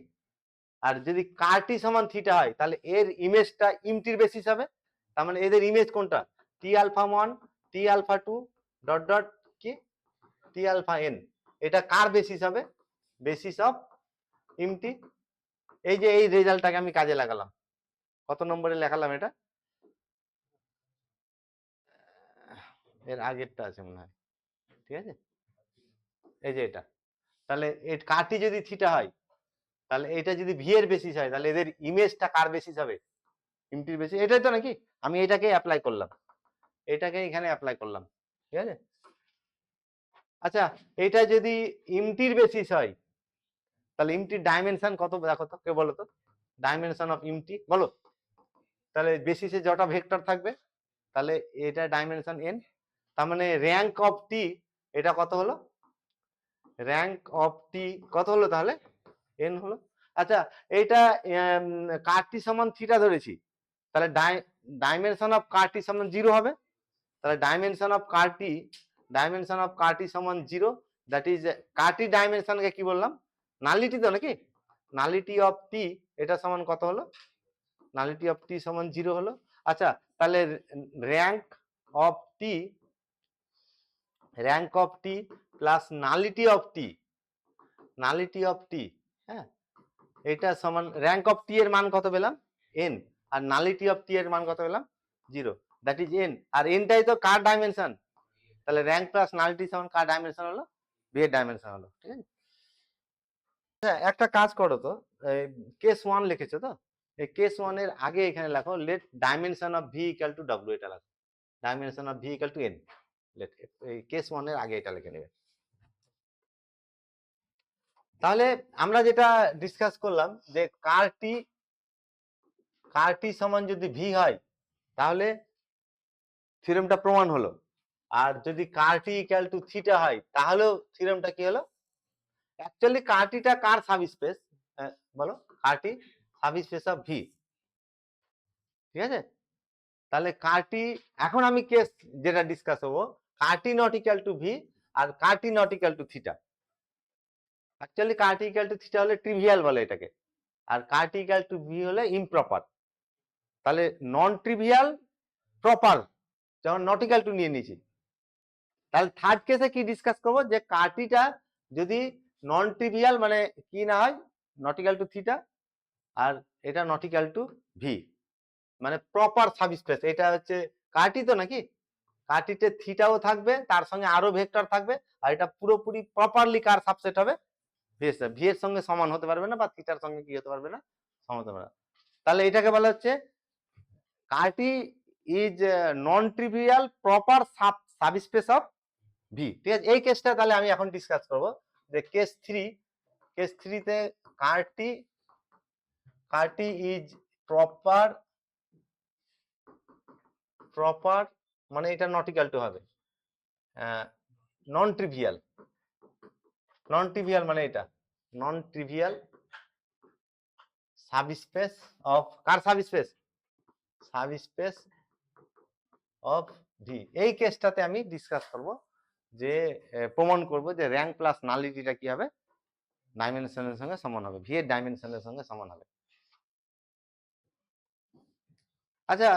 আর যদি কার টি সমান থিটা হয় তাহলে এর ইমেজটা ইমটির বেসিস হবে। তার মানে এদের ইমেজ কোনটা? টি alpha 1 T alpha 2 dot dot কি টি আলফা এন। এটা কার বেসিস হবে? Basis of empty. এই যে এই রেজাল্টটাকে আমি কাজে লাগালাম। কত নম্বরে লেখালাম এটা? এর আগেরটা আছে মনে হয়। ঠিক আছে, এই যে এটা। তাহলে এর কারটি যদি থিটা হয় তাহলে এটা যদি ভি এর বেসিস হয় তাহলে এদের ইমেজটা কার বেসিস হবে? ইমটির বেসিস। এটাই তো নাকি? আমি এটাকেই অ্যাপ্লাই করলাম, এটাকে এখানে অ্যাপ্লাই করলাম। ঠিক আছে, আচ্ছা এটা যদি ইমটির বেসিস হয় তাহলে ইমটির ডাইমেনশন কত দেখো তো, কে বলো তো? ডাইমেনশন অফ ইমটি বলো। তাহলে বেসিসে যটা ভেক্টর থাকবে তাহলে এটা ডাইমেনশন এন। তার মানে র্যাঙ্ক অফ টি এটা কত হলো? র্যাঙ্ক অফ টি কত হলো তাহলে? এন হলো। আচ্ছা এইটা কার টি সমান থিটা ধরেছি, তাহলে ডাইমেনশন অফ কার টি সমান 0 হবে। তাহলে ডাইমেনশন অফ কার টি সমান 0, দ্যাট ইজ কার টি ডাইমেনশনকে কি বললাম? নালিটি তো নাকি? নালিটি অফ টি এটা সমান কত হলো? নালিটি অফ টি সমান 0 হলো। আচ্ছা তাহলে rank of T plus nullity of T, হ্যাঁ, এটা সমান র্যাঙ্ক অফ টি এর মান কত পেলাম? এন। আর নালিটি অফ টি এর মান কত পেলাম? 0, দ্যাট ইজ এন। আর এনটাই তো কার ডাইমেনশন, তাহলে র্যাঙ্ক প্লাস নালিটি সমান কার ডাইমেনশন হলো? ভি এর ডাইমেনশন হলো। ঠিক আছে, আচ্ছা একটা কাজ করো তো, কেস 1 লিখেছো তো, এই কেস 1 এর আগে এখানে লেখো let dimension of V equal to W, এটা লেখো dimension of V equal to N. Let এই কেস 1 এর আগে এটা লিখে নেবে। তাহলে আমরা যেটা ডিসকাস করলাম যে কার টি সমান যদি ভি হয় তাহলে থিওরেমটা প্রমাণ হলো। আর যদি কার টি ইকুয়াল টু থিটা হয় তাহলেও থিওরেমটা কি হলো? অ্যাকচুয়ালি কার টিটা কার সাবস্পেস? বলো, কার টি সাবস্পেস অফ ভি। ঠিক আছে, তাহলে কার টি, এখন আমি কেস যেটা ডিসকাস হবো, ker T not equal to V আর ker T not equal to theta. Actually ker T equal to theta হলে ট্রিভিয়াল বলে এটাকে, আর কার্টি ইকুয়াল টু ভি হলে ইমপ্রপার। তাহলে নন ট্রিভিয়াল প্রপার, যেমন নট ইকুয়াল টু নিয়ে নিয়েছি। তাহলে থার্ড কেসে কি ডিসকাস করবো, যে কার্টিটা যদি নন ট্রিভিয়াল মানে কি না হয়, নট ইকুয়াল টু থিটা, আর এটা নট ইকুয়াল টু ভি, মানে প্রপার সাবস্পেস। এটা হচ্ছে কার্টি তো নাকি, কার্টিতে থিটাও থাকবে, তার সঙ্গে আরো ভেক্টর থাকবে, আর এটা পুরোপুরি প্রপারলি কার সাবসেট হবে, ভি এর সঙ্গে সমান হতে পারবে না, বা থিটার সঙ্গে কি হতে পারবে না, সমান হতে পারবে না। তাহলে এটাকে বলা হচ্ছে CAR-T is non trivial proper subspace of V. ঠিক আছে, এই কেসটা তাহলে আমি এখন ডিসকাস করব, যে কেস 3 তে কার্টি ইজ প্রপার মানে এটা নট ইকুয়াল টু হবে নন ট্রিভিয়াল মানে এটা non trivial subspace of car subspace of V. এই কেসটাতে আমি ডিসকাস করব, যে প্রমাণ করব যে র্যাঙ্ক প্লাস নালিটিটা কি হবে, ডাইমেনশনের সঙ্গে সমান হবে, ভি এর ডাইমেনশনের সঙ্গে সমান হবে। আচ্ছা,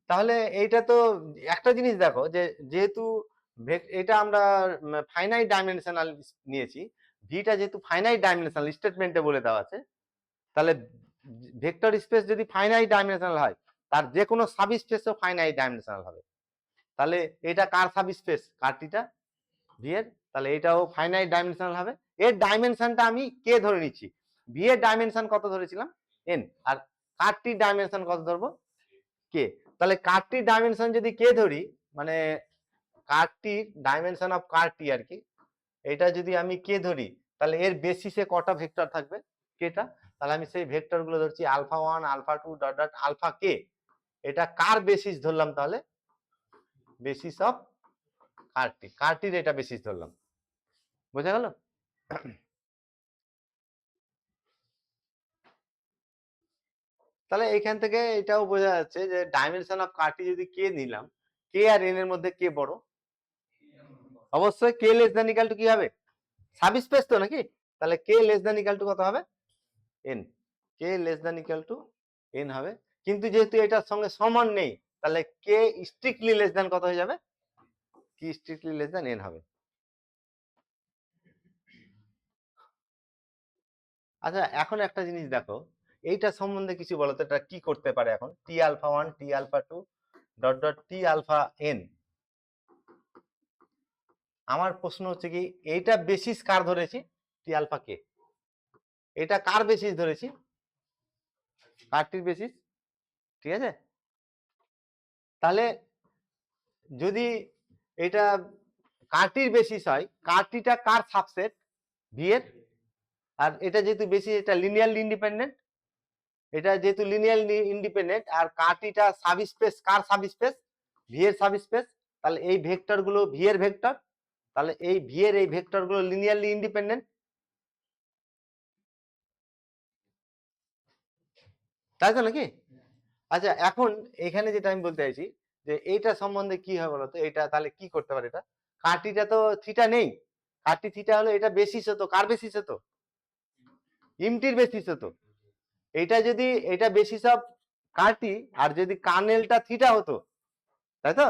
তাহলে এইটা তো একটা জিনিস দেখো, যে যেহেতু এটা আমরা ফাইনাইট ডাইমেনশনাল নিয়েছি, ভিটা যেহেতু ফাইনাইট ডাইমেনশনাল স্টেটমেন্টে বলে দেওয়া আছে, তাহলে ভেক্টর স্পেস যদি ফাইনাইট ডাইমেনশনাল হয়, তার যে কোনো সাবস্পেসও ফাইনাইট ডাইমেনশনাল হবে। তাহলে এটা কার সাবস্পেস, কার্টিটা ভি এর, তাহলে এটাও ফাইনাইট ডাইমেনশনাল হবে। এর ডাইমেনশনটা আমি কে ধরে নিচ্ছি, ভি এর ডাইমেনশন কত ধরেছিলাম, এন, আর কার্টির ডাইমেনশন কত ধরবো, কে। তাহলে কার্টির ডাইমেনশন যদি কে ধরি, মানে কার্টির ডাইমেনশন অফ কার্টি আর কি, এটা যদি আমি কে ধরি, তাহলে এর বেসিসে কটা ভেক্টর থাকবে, কেটা। তাহলে আমি সেই ভেক্টর গুলো ধরছি α1 α2 ডট ডট আলফা কে। এটা কার বেসিস ধরলাম, তাহলে বেসিস অফ কার্টির এটা বেসিস ধরলাম। বোঝা গেল? তাহলে এখান থেকে এটাও বোঝা যাচ্ছে যে ডাইমেনশন অফ কার্টি যদি কে নিলাম, কে আর এন এর মধ্যে কে বড়, অবশ্যই k less than equal to কি হবে, সাবস্পেস তো নাকি, তাহলে k less than equal to কত হবে, N. K less than equal to N হবে, কিন্তু যেহেতু এটার সঙ্গে সমান নেই, তাহলে কে স্ট্রিক্টলি লেস দ্যান কত হয়ে যাবে, কি স্ট্রিক্টলি লেস দ্যান এন হবে। আচ্ছা, এখন একটা জিনিস দেখো, এইটা সম্বন্ধে কিছু বলো তো, এটা কি করতে পারে এখন, T alpha 1 T alpha 2 dot dot T alpha n. আমার প্রশ্ন হচ্ছে কি, এইটা বেসিস কার ধরেছি, টি আলফা কে, এটা কার বেসিস ধরেছি, কার্টির বেসিস। ঠিক আছে, তাহলে যদি এটা কার্টির বেসিস হয়, কার্টিটা কার সাবসেট, ভি এর, আর এটা যেহেতু বেসিস, এটা লিনিয়ারলি ইন্ডিপেন্ডেন্ট, এটা যেহেতু লিনিয়ারলি ইন্ডিপেন্ডেন্ট, আর কার্টিটা সাবস্পেস কার সাবস্পেস, ভি এর সাবস্পেস, তাহলে এই ভেক্টর গুলো ভি এর ভেক্টর, তাহলে এই ভি এর এই ভেক্টর গুলো লিনিয়ারলি ইন্ডিপেন্ডেন্ট, তাই তো নাকি। আচ্ছা, এখন এখানে যেটা আমি বলতে চাইছি, যে এইটা সম্বন্ধে কি হয় বলতো, এটা তাহলে কি করতে পারে, এটা কার্টিটা তো থিটা নেই, কার্টি থিটা হলো, এটা বেসিস হতো, কার বেসিস হতো, ইমটির বেসিস হতো। এটা যদি এটা বেসিস অফ কার্টি, আর যদি কার্নেলটা থিটা হতো, তাই তো,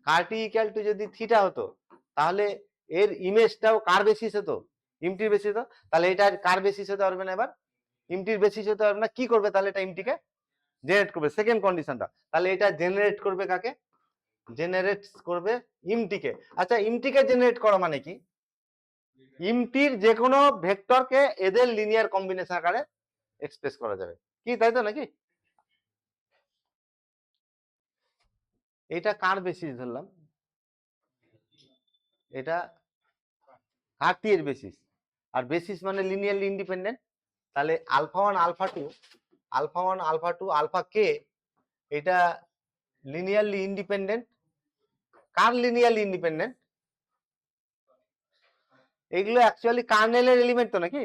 কার্টি ইকুয়াল টু যদি থিটা হতো, তাহলে এর ইমেজটাও কার বেসিস হতো, ইমটির বেসিস হতো। তাহলে এটা কার বেসিস হতে পারবে না, এবার ইমটির বেসিস হতে পারবে না, কি করবে তাহলে, এটা ইমটিকে জেনারেট করবে, সেকেন্ড কন্ডিশনটা। তাহলে এটা জেনারেট করবে কাকে, জেনারেট করবে ইমটিকে। আচ্ছা, ইমটিকে জেনারেট করা মানে কি, ইমটির যে কোনো ভেক্টরকে এদের লিনিয়ার কম্বিনেশন আকারে এক্সপ্রেস করা যাবে, কি তাই তো নাকি। এটা কার বেসিস ধরলাম, এটা কার্টি এর বেসিস, আর বেসিস মানে লিনিয়ারলি ইন্ডিপেন্ডেন্ট। তাহলে α1 α2 আলফা কে, এটা লিনিয়ারলি ইন্ডিপেন্ডেন্ট, কার লিনিয়ারলি ইন্ডিপেন্ডেন্ট, এগুলো অ্যাকচুয়ালি কার্নেলের এলিমেন্ট তো নাকি,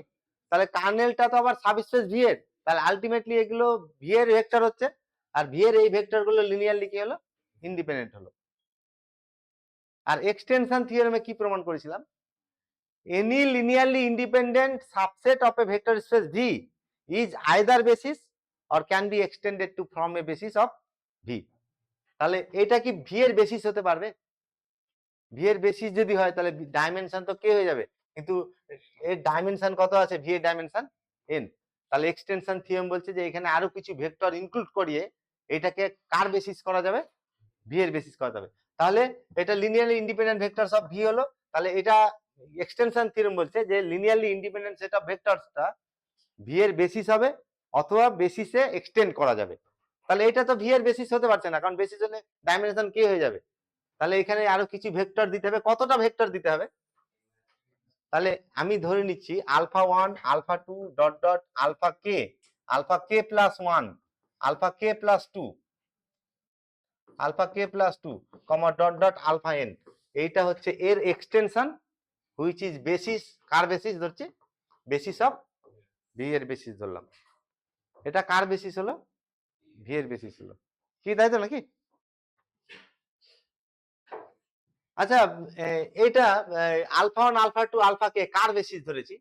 তাহলে কার্নেলটা তো আবার সাবস্পেস ভি এর, তাহলে আলটিমেটলি এগুলো ভি এর ভেক্টর হচ্ছে, আর ভি এর এই ভেক্টর গুলো লিনিয়ারলি কি হলো, ইন্ডিপেন্ডেন্ট হলো। আর এক্সটেনশন থিওরেমে কি প্রমাণ করেছিলাম, any linearly independent subset of a vector space V is either basis or can be extended to from a basis of V. তাহলে এটা কি V এর বেসিস হতে পারবে? V এর বেসিস যদি হয় তাহলে ডাইমেনশন তো কে হয়ে যাবে, কিন্তু এর ডাইমেনশন কত আছে? V এর ডাইমেনশন n। তাহলে এক্সটেনশন থিওরেম বলছে যে এখানে আরো কিছু ভেক্টর ইনক্লুড করিয়ে এটাকে কার বেসিস করা যাবে? V এর বেসিস করা যাবে। তাহলে এটা linearly independent vectors of V হলো। তাহলে এটা এক্সটেনশন থিওরেম বলছে যে লিনিয়ারলি ইন্ডিপেন্ডেন্ট সেট অফ ভেক্টরসটা V এর বেসিস হবে অথবা বেসিসে এক্সটেন্ড করা যাবে। তাহলে এটা তো V এর বেসিস হতে পারছে না, কারণ বেসিস হলে ডাইমেনশন কে হয়ে যাবে। তাহলে এখানে আরো কিছু ভেক্টর দিতে হবে। কতটা ভেক্টর দিতে হবে? তাহলে আমি ধরে নিচ্ছি alpha 1 alpha 2 dot dot alpha কে প্লাস 1 আলফা কে প্লাস 2 আলফা কে plus 2 comma dot dot alpha n. এইটা হচ্ছে এর এক্সটেনশন হুইচ ইজ বেসিস। কার বেসিস ধরছি? বেসিস অফ V এর বেসিস ধরলাম। এটা কার বেসিস হলো? V এর বেসিস হলো। কি তাই তো নাকি? আচ্ছা, এটা আলফা 1 আলফা 2 আলফা কে কার বেসিস ধরেছি?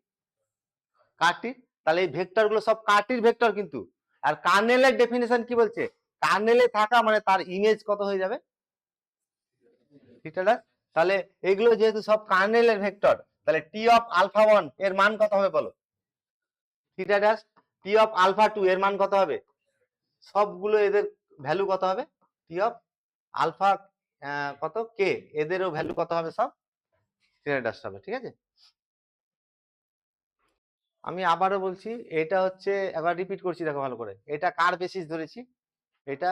কার্টির। তাহলে এই ভেক্টর গুলো সব কার্টির ভেক্টর কিন্তু। আর কার্নেলের ডেফিনেশন কি বলছে? কার্নেলে থাকা মানে তার ইমেজ কত হয়ে যাবে? থিটাটা। তাহলে এগুলো যেহেতু সব কার্নেলের ভেক্টর, তাহলে টি অফ আলফা 1 এর মান কত হবে বলো? Theta dash. T of alpha 2 এর মান কত হবে? সবগুলো এদের ভ্যালু কত হবে? টি অফ আলফা কত কে, এদেরও ভ্যালু কত হবে? সব থিটা ড্যাশ হবে। ঠিক আছে, আমি আবারও বলছি, এটা হচ্ছে, এবার রিপিট করছি, দেখো ভালো করে। এটা কার বেসিস ধরেছি? এটা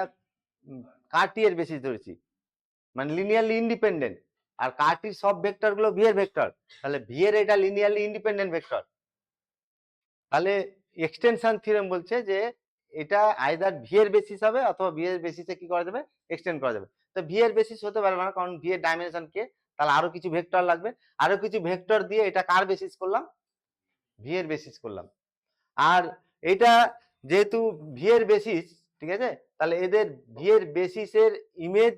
কার্টি এর বেসিস ধরেছি, মানে লিনিয়ারলি ইন্ডিপেন্ডেন্ট। আর কার্টির সব ভেক্টর গুলো ভি এর ভেক্টর, তাহলে ভি এর এটা লিনিয়ারলি ইন্ডিপেন্ডেন্ট ভেক্টর। তাহলে এক্সটেনশন থিওরেম বলছে যে এটা আইদার ভি এর বেসিস হবে অথবা ভি এর বেসিসে কি করা যাবে? এক্সটেন্ড করা যাবে। তো ভি এর বেসিস হতে পারবে না, কারণ ভি এর ডাইমেনশন কে। তাহলে আরো কিছু ভেক্টর লাগবে, আরো কিছু ভেক্টর দিয়ে এটা কার বেসিস করলাম? ভি এর বেসিস করলাম। আর এটা যেহেতু ভি এর বেসিস, ঠিক আছে, তাহলে এদের ভি এর বেসিসের ইমেজ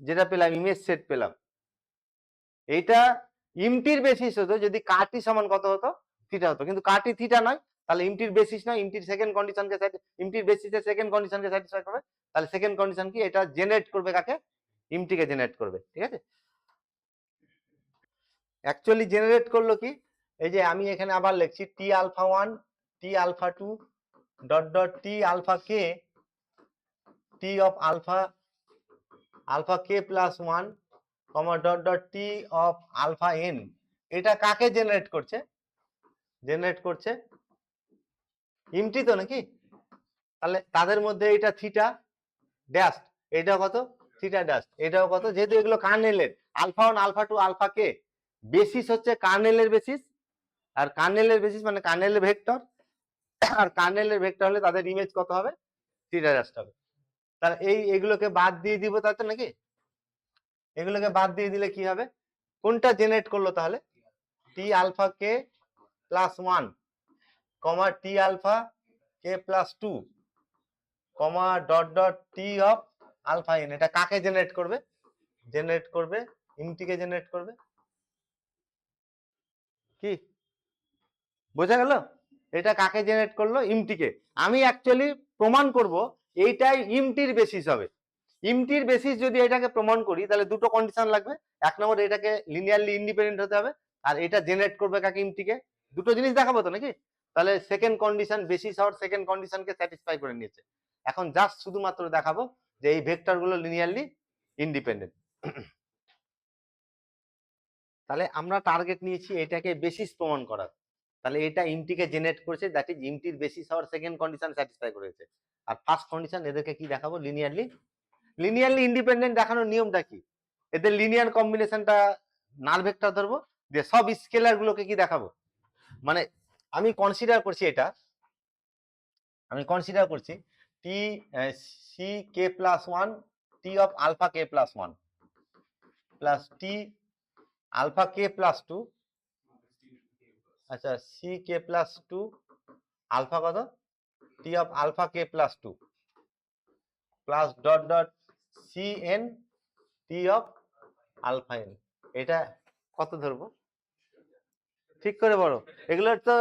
যেটা পেলাম, ইমেজ সেট পেলাম, এইটা ইমটির বেসিস হতো যদি কাটি সমান কত হতো? থিটা হতো। কিন্তু কাটি থিটা নয়, তাহলে ইমটির বেসিস নয়, ইমটির সেকেন্ড কন্ডিশনকে ইমটির বেসিসের সেকেন্ড কন্ডিশনকে স্যাটিসফাই করবে। তাহলে সেকেন্ড কন্ডিশন কি? এটা জেনারেট করবে কাকে? ইমটিকে জেনারেট করবে। ঠিক আছে, অ্যাকচুয়ালি জেনারেট করলো কি? এই যে আমি এখানে আবার লিখছি T alpha 1 T alpha 2 dot dot T alpha k T of alpha K plus 1 comma dot dot T of alpha N. এটা কাকে জেনারেট করছে? জেনারেট করছে ইমটি তো নাকি? তাহলে তাদের মধ্যে এটা থিটা ড্যাশ, এটা কত? থিটা ড্যাশ, এটাও কত? যেহেতু এগুলো কার্নেলের, আলফা 1 আলফা 2 আলফা কে বেসিস হচ্ছে কার্নেলের বেসিস। আর কার্নেলের বেসিস মানে কার্নেলের ভেক্টর, আর কার্নেলের ভেক্টর হলে তাদের ইমেজ কত হবে? থিটা ড্যাশ হবে। তাহলে এগুলোকে বাদ দিয়ে দিব, তাই তো নাকি? এগুলোকে বাদ দিয়ে দিলে কি হবে? কোনটা জেনারেট করলো তাহলে? T alpha K plus 1 comma T alpha K plus 2 comma dot dot T of alpha N. এটা কাকে জেনারেট করবে? জেনারেট করবে ইমটিকে জেনারেট করবে। কি বোঝা গেল? এটা কাকে জেনারেট করলো? ইমটিকে। আমি অ্যাকচুয়ালি প্রমাণ করব এইটাই ইমটির বেসিস হবে। ইমটির বেসিস যদি এটাকে প্রমাণ করি, তাহলে দুটো কন্ডিশন লাগবে। এক নম্বর, এটাকে লিনিয়ারলি ইন্ডিপেন্ডেন্ট হতে হবে, আর এটা জেনারেট করবে কাকে? ইমটিকে। দুটো জিনিস দেখাবো তো নাকি? তাহলে সেকেন্ড কন্ডিশন, বেসিস হওয়ার সেকেন্ড কন্ডিশনকে স্যাটিসফাই করে নিয়েছে। এখন জাস্ট শুধুমাত্র দেখাবো যে এই ভেক্টর গুলো লিনিয়ারলি ইন্ডিপেন্ডেন্ট। তাহলে আমরা টার্গেট নিয়েছি এটাকে বেসিস প্রমাণ করার। তাহলে এটা ইমটিকে জেনারেট করেছে, দ্যাট ইজ ইমটির বেসিস হওয়ার সেকেন্ড কন্ডিশন স্যাটিসফাই করেছে। আর ফার্স্ট কন্ডিশন, এদেরকে কি দেখাবো? লিনিয়ারলি ইন্ডিপেন্ডেন্ট দেখানোর নিয়মটা কি? এদের লিনিয়ার কম্বিনেশনটা নাল ভেক্টর ধরবো, যে সব স্কেলার গুলোকে কি দেখাবো, মানে আমি কনসিডার করছি T C K plus 1 T of alpha K plus 1 plus T alpha K plus 2, আচ্ছা সি কে প্লাস 2 আলফা কত? T of alpha K plus 2 plus dot dot C N T of alpha N. এটা কত ধরবো? ঠিক করে বলো, এগুলো তো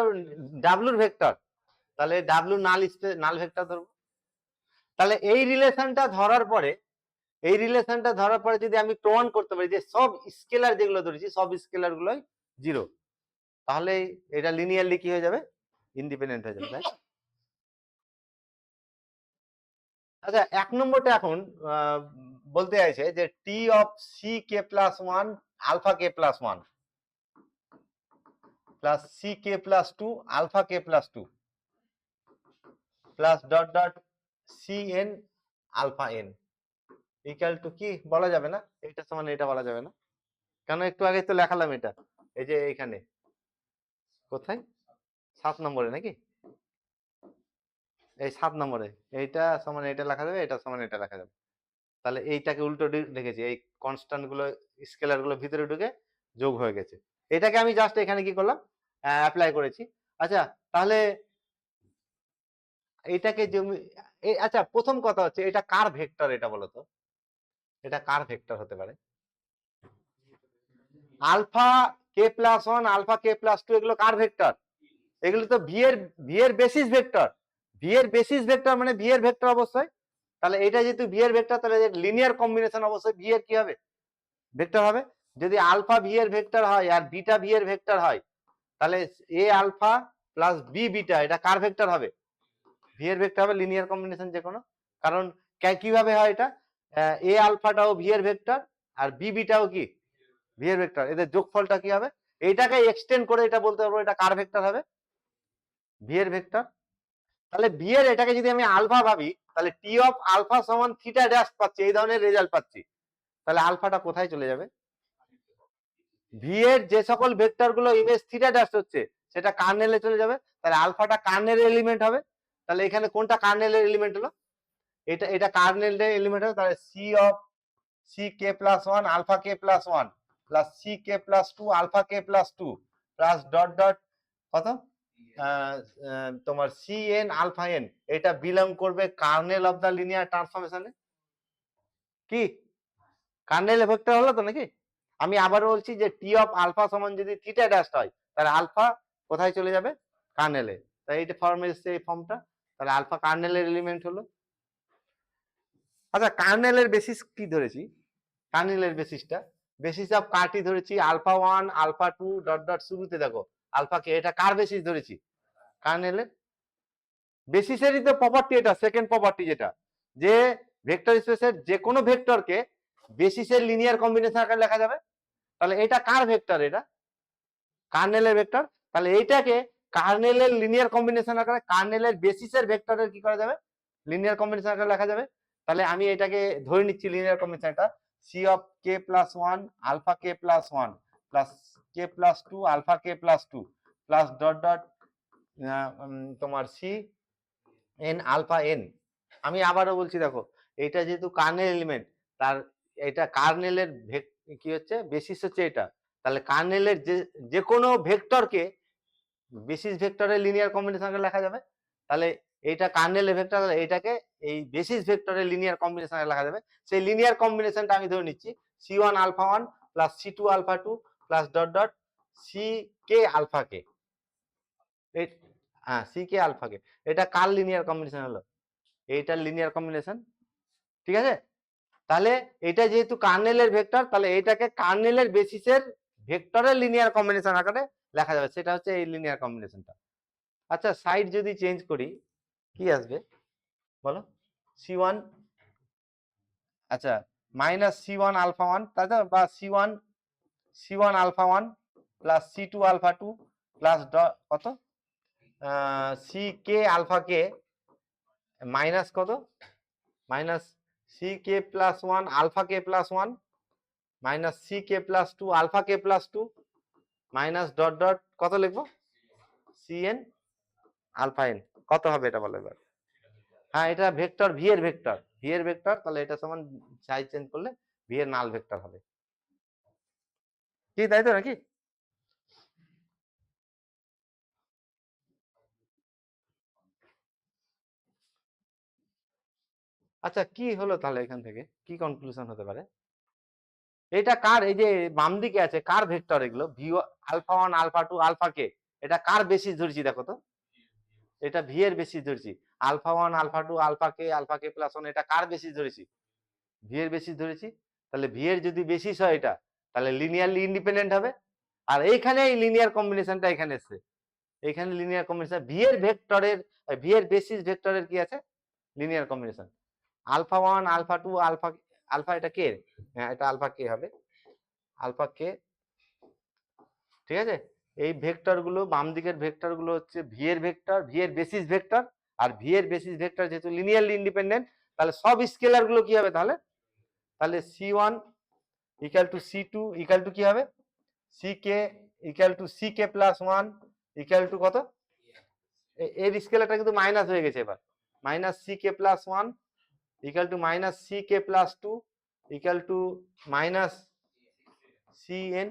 ডাব্লুর ভেক্টর, তাহলে ডাব্লু নাল নাল ভেক্টর ধরবো। তাহলে এই রিলেশনটা ধরার পরে, এই রিলেশনটা ধরার পরে যদি আমি প্রমাণ করতে পারি যে সব স্কেলার যেগুলো ধরেছি সব স্কেলার গুলোই জিরো, তাহলে এটা লিনিয়ারলি কি হয়ে যাবে, ইন্ডিপেন্ডেন্ট হয়ে যাবে, তাই। আচ্ছা, 1 নম্বরটা এখন বলতে চাইছে যে T of C K plus 1 alpha K plus 1 plus C K plus 2 alpha K plus 2 plus dot dot C N alpha N equal to কি বলা যাবে না, এটা সমান এটা বলা যাবে না, কারণ একটু আগে তো লেখালাম এটা, এই যে এখানে কোথায় 7 নম্বরে নাকি, এই 7 নম্বরে এইটা সমান এটা লেখা যাবে, এটা সমান এটা লেখা যাবে, তাহলে এইটাকে উল্টো রেখেছি, এই কনস্ট্যান্ট গুলো স্কেলার গুলো ভিতরে ঢুকে যোগ হয়ে গেছে, এটাকে আমি জাস্ট এখানে কি করলাম, অ্যাপ্লাই করেছি। আচ্ছা, তাহলে এটাকে আচ্ছা, প্রথম কথা হচ্ছে এটা কার ভেক্টর, এটা বলো তো, এটা কার ভেক্টর হতে পারে, আলফা কে প্লাস 1 আলফা কে প্লাস 2 এগুলো কার ভেক্টর, এগুলো তো ভি এর বেসিস ভেক্টর, ভি এর বেসিস ভেক্টর মানে ভি এর ভেক্টর অবশ্যই, তাহলে এটা যেহেতু ভি এর ভেক্টর, তাহলে লিনিয়ার কম্বিনেশন অবশ্যই ভি এর কি হবে, ভেক্টর হবে। যদি আলফা ভি এর ভেক্টর হয় আর বিটা ভি এর ভেক্টর হয়, তাহলে এ আলফা প্লাস বি বিটা এটা কার ভেক্টর হবে, ভি এর ভেক্টর হবে, লিনিয়ার কম্বিনেশন যে কোনো, কারণ কিভাবে হয় এটা, এ আলফাটাও ভি এর ভেক্টর আর বি বিটাও কি ভি এর ভেক্টর, এদের যোগফলটা কি হবে, এইটাকে এক্সটেন্ড করে এটা বলতে পারবো এটা কার ভেক্টর হবে, ভি এর ভেক্টর। তাহলে ভি এর এটাকে যদি আমি আলফা ভাবি, তাহলে টি অফ আলফা সমান থিটা ড্যাশ পাচ্ছি, এই ধরনের রেজাল্ট পাচ্ছি, তাহলে আলফাটা কোথায় চলে যাবে, ভি এর যে সকল ভেক্টর গুলো ইমেজ থিটা ড্যাশ হচ্ছে সেটা কার্নেলে চলে যাবে, তাহলে আলফাটা কার্নেলের এলিমেন্ট হবে, তাহলে এখানে কোনটা কার্নেলের এলিমেন্ট হলো, এটা কার্নেলের এলিমেন্ট হবে, তাহলে C of C K plus 1 alpha K plus 1 plus C K plus 2 alpha K plus 2 plus dot dot কত তোমার সি এন আলফা এন, এটা বিলং করবে কার্নেল অফ দা লিনিয়ার ট্রান্সফরমেশনে, কি কার্নেল ভেক্টর হলো তো নাকি। আমি আবার বলছি যে টি অফ আলফা সমান যদি থিটা ড্যাশ হয়, তাহলে আলফা কোথায় চলে যাবে, কার্নেলে, তাই এইটা ফর্মে এসছে এই ফর্মটা, তাহলে আলফা কার্নেলের এলিমেন্ট হলো। আচ্ছা, কার্নেলের বেসিস কি ধরেছি, কার্নেলের বেসিসটা, বেসিস অফ কারটি ধরেছি আলফা 1 আলফা 2 ডট ডট শুরুতে দেখো আলফা কে, এটা কার বেসিস ধরেছি, কার্নেলের বেসিসেরই তো প্রপার্টি, এটা সেকেন্ড প্রপার্টি যেটা, যে ভেক্টর স্পেসের যে কোনো ভেক্টরকে বেসিসের লিনিয়ার কম্বিনেশন আকারে লেখা যাবে, তাহলে এটা কার ভেক্টর, এটা কার্নেলের ভেক্টর, তাহলে এইটাকে কার্নেলের লিনিয়ার কম্বিনেশন আকারে কার্নেলের বেসিসের ভেক্টরের কি করা যাবে, লিনিয়ার কম্বিনেশন আকারে লেখা যাবে। তাহলে আমি এটাকে ধরে নিচ্ছি লিনিয়ার কম্বিনেশনটা, C of K plus 1 alpha K plus 1 plus K plus 2 alpha K plus 2 plus dot dot তোমার সি এন আলফা এন। আমি আবারও বলছি দেখো, এটা যেহেতু কার্নেল এলিমেন্ট, তার এটা কার্নেলের কি হচ্ছে, বেসিস হচ্ছে এটা, তাহলে কার্নেলের যে কোনো ভেক্টরকে বেসিস ভেক্টরের লিনিয়ার কম্বিনেশনে লেখা যাবে, তাহলে এইটা কার্নেলের ভেক্টর, এটাকে এই বেসিস ভেক্টরের লিনিয়ার কম্বিনেশনে লেখা যাবে, সেই লিনিয়ার কম্বিনেশনটা আমি ধরে নিচ্ছি C one alpha 1 plus C two alpha 2 plus dot dot C K alpha K, হ্যাঁ সি কে আলফা কে, এটা কার লিনিয়ার কম্বিনেশন হলো, এইটার লিনিয়ার কম্বিনেশন, ঠিক আছে। তাহলে এটা যেহেতু কার্নেলের ভেক্টর, তাহলে এটাকে কার্নেলের বেসিসের ভেক্টরের লিনিয়ার কম্বিনেশন আকারে লেখা যাবে, সেটা হচ্ছে এই লিনিয়ার কম্বিনেশনটা। আচ্ছা, সাইড যদি চেঞ্জ করি কি আসবে বলো, সি ওয়ান, আচ্ছা মাইনাস সি ওয়ান আলফা 1, তাই তো, বা C one alpha 1 plus C two alpha 2 plus কত C K alpha K minus কত, minus C K plus 1 alpha কে plus 1 minus C K plus 2 alpha কে প্লাস 2 মাইনাস ডট ডট কত লিখবো, C N alpha N, কত হবে এটা বলো এবার। হ্যাঁ, এটা ভেক্টর ভি এর ভেক্টর, ভি এর ভেক্টর, তাহলে এটা সমান সাইজ চেঞ্জ করলে ভি এর নাল ভেক্টর হবে, কি তাই তো নাকি। আচ্ছা, কি হলো তাহলে এখান থেকে কি কনক্লুশন হতে পারে, এটা কার, এই যে বাম দিকে আছে কার ভেক্টর, এগুলো ভি আলফা 1 আলফা 2 আলফা কে, এটা কার বেসিস ধরছি দেখো তো, এটা ভি এর বেসিস ধরছি। আলফা 1 আলফা 2 আলফা কে প্লাস 1 এটা কার বেসিস ধরেছি, ভি এর বেসিস ধরেছি। তাহলে ভি এর যদি বেসিস হয় এটা, তাহলে লিনিয়ারলি ইন্ডিপেন্ডেন্ট হবে। আর এইখানে এই লিনিয়ার কম্বিনেশনটা এখানে এসছে, এখানে লিনিয়ার কম্বিনেশন ভি এর ভেক্টরের, ভি এর বেসিস ভেক্টরের কি আছে, linear combination. Alpha 1 alpha 2 alpha, alpha এটা কে, হ্যাঁ এটা আলফা কে হবে, আলফা কে, ঠিক আছে। এই ভেক্টর গুলো বাম দিকের ভেক্টর গুলো হচ্ছে ভি এর ভেক্টর, ভি এর বেসিস ভেক্টর। আর ভি এর বেসিস ভেক্টর যেহেতু লিনিয়ারলি ইন্ডিপেন্ডেন্ট, তাহলে সব স্কেলার গুলো কি হবে তাহলে, তাহলে c1 equal to c2 equal to কি হবে, ck equal to ck plus 1 equal to কত, এর স্কেলারটা কিন্তু মাইনাস হয়ে গেছে এবার, minus ck plus 1 equal to minus ck plus 2 equal to minus cn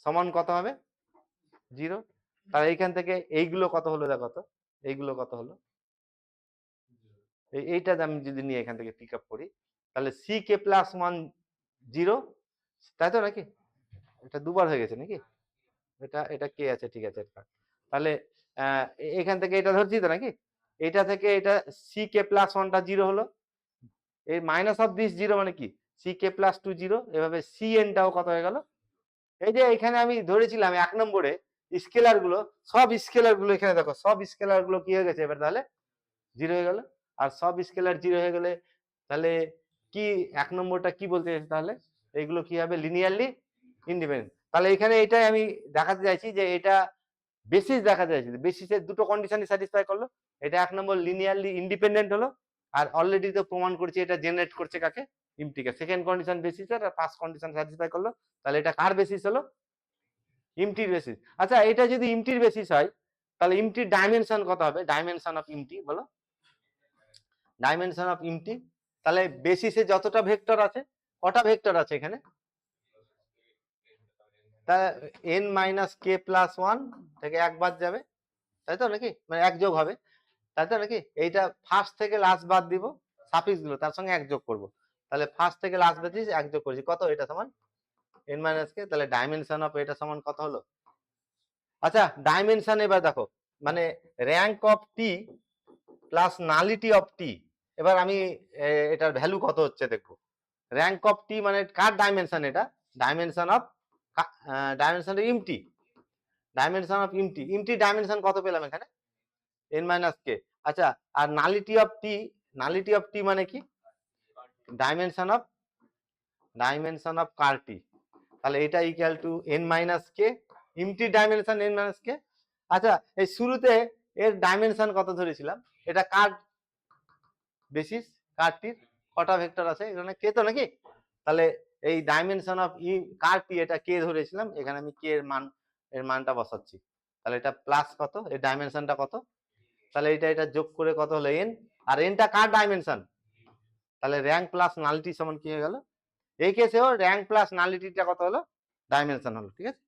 সমান কত হবে 0। তাহলে এইখান থেকে এইগুলো কত হলো দেখো তো, এইগুলো কত হলো, এইটা আমি যদি নিয়ে এখান থেকে পিক আপ করি, তাহলে ck প্লাস 1 0, তাই তো নাকি, এটা দুবার হয়ে গেছে নাকি, এটা এটা কে আছে, ঠিক আছে। তাহলে এখান থেকে এটা ধরছি তো নাকি, এটা থেকে এটা ck প্লাস 1টা 0 হলো, এই মাইনাস অফ দিস 0 মানে কি ck প্লাস 2 0, এভাবে cnটাও কত হয়ে গেল। এই যে এখানে আমি ধরেছিলাম 1 নম্বরে স্কেলার গুলো, সব স্কেলার গুলো এখানে দেখো, সব স্কেলার গুলো কি হয়ে গেছে এবার তাহলে 0 হয়ে গেল। আর সব স্কেলার 0 হয়ে গেলে তাহলে কি 1 নম্বরটা কি বলতে চাইছে, তাহলে এইগুলো কি হবে লিনিয়ারলি ইন্ডিপেন্ডেন্ট। তাহলে এখানে এটাই আমি দেখাতে চাইছি যে এটা বেসিস দেখাতে চাইছি, বেসিসের দুটো কন্ডিশনই স্যাটিসফাই করলো, এটা 1 নম্বর লিনিয়ারলি ইন্ডিপেন্ডেন্ট হলো। আর অলরেডি তো প্রমাণ করছি এটা জেনারেট করছে কাকে, ইমটিকে, সেকেন্ড কন্ডিশন বেসিসের, আর ফার্স্ট কন্ডিশন স্যাটিসফাই করলো। তাহলে এটা কার বেসিস হলো, ইমটির বেসিস। আচ্ছা এটা যদি ইমটির বেসিস হয়, তাহলে ইমটির ডাইমেনশন কত হবে, ডাইমেনশন অফ ইমটি বলো, ডাইমেনশন অফ ইমটি। তাহলে বেসিসে যতটা ভেক্টর আছে, কটা ভেক্টর আছে এখানে, তা n মাইনাস কে প্লাস 1 থেকে 1 বাদ যাবে, তাই তো নাকি, মানে 1 যোগ হবে, তাই তো নাকি। এইটা ফার্স্ট থেকে লাস্ট বাদ দিব, সাফিক্স গুলো তার সঙ্গে 1 যোগ করব। তাহলে ফার্স্ট থেকে লাস্ট বাদ দিয়ে 1 যোগ করেছি, কত, এটা সমান n মাইনাস কে। তাহলে ডাইমেনশন অফ এটা সমান কত হলো। আচ্ছা ডাইমেনশন এবার দেখো, মানে rank of T plus nullity of T, এবার আমি এটার ভ্যালু কত হচ্ছে দেখবো। র্যাঙ্ক অফ টি মানে কার ডাইমেনশন, এটা dimension of im T, dimension of im T, im T dimension কত পেলাম এখানে n মাইনাস কে। আচ্ছা আর nullity of T, nullity of T মানে কি, ডাইমেনশন অফ কার টি। তাহলে এটা equal to n minus K, im T dimension n minus K. আচ্ছা এই শুরুতে এর ডাইমেনশন কত ধরেছিলাম, এটা কার বেসিস, কারটির কটা ভেক্টর আছে এখানে কে তো নাকি। তাহলে এই ডাইমেনশন অফ কার টি এটা কে ধরেছিলাম, এখানে আমি কে এর মানটা বসাচ্ছি। তাহলে এটা প্লাস কত, এর ডাইমেনশনটা কত, তাহলে এটা যোগ করে কত হলো n, আর nটা কার ডাইমেনশন, তাহলে র্যাঙ্ক প্লাস নালিটি সমান কি হয়ে গেল, এই কেসেও র্যাঙ্ক প্লাস নালিটিটা কত হলো, ডাইমেনশন হলো, ঠিক আছে।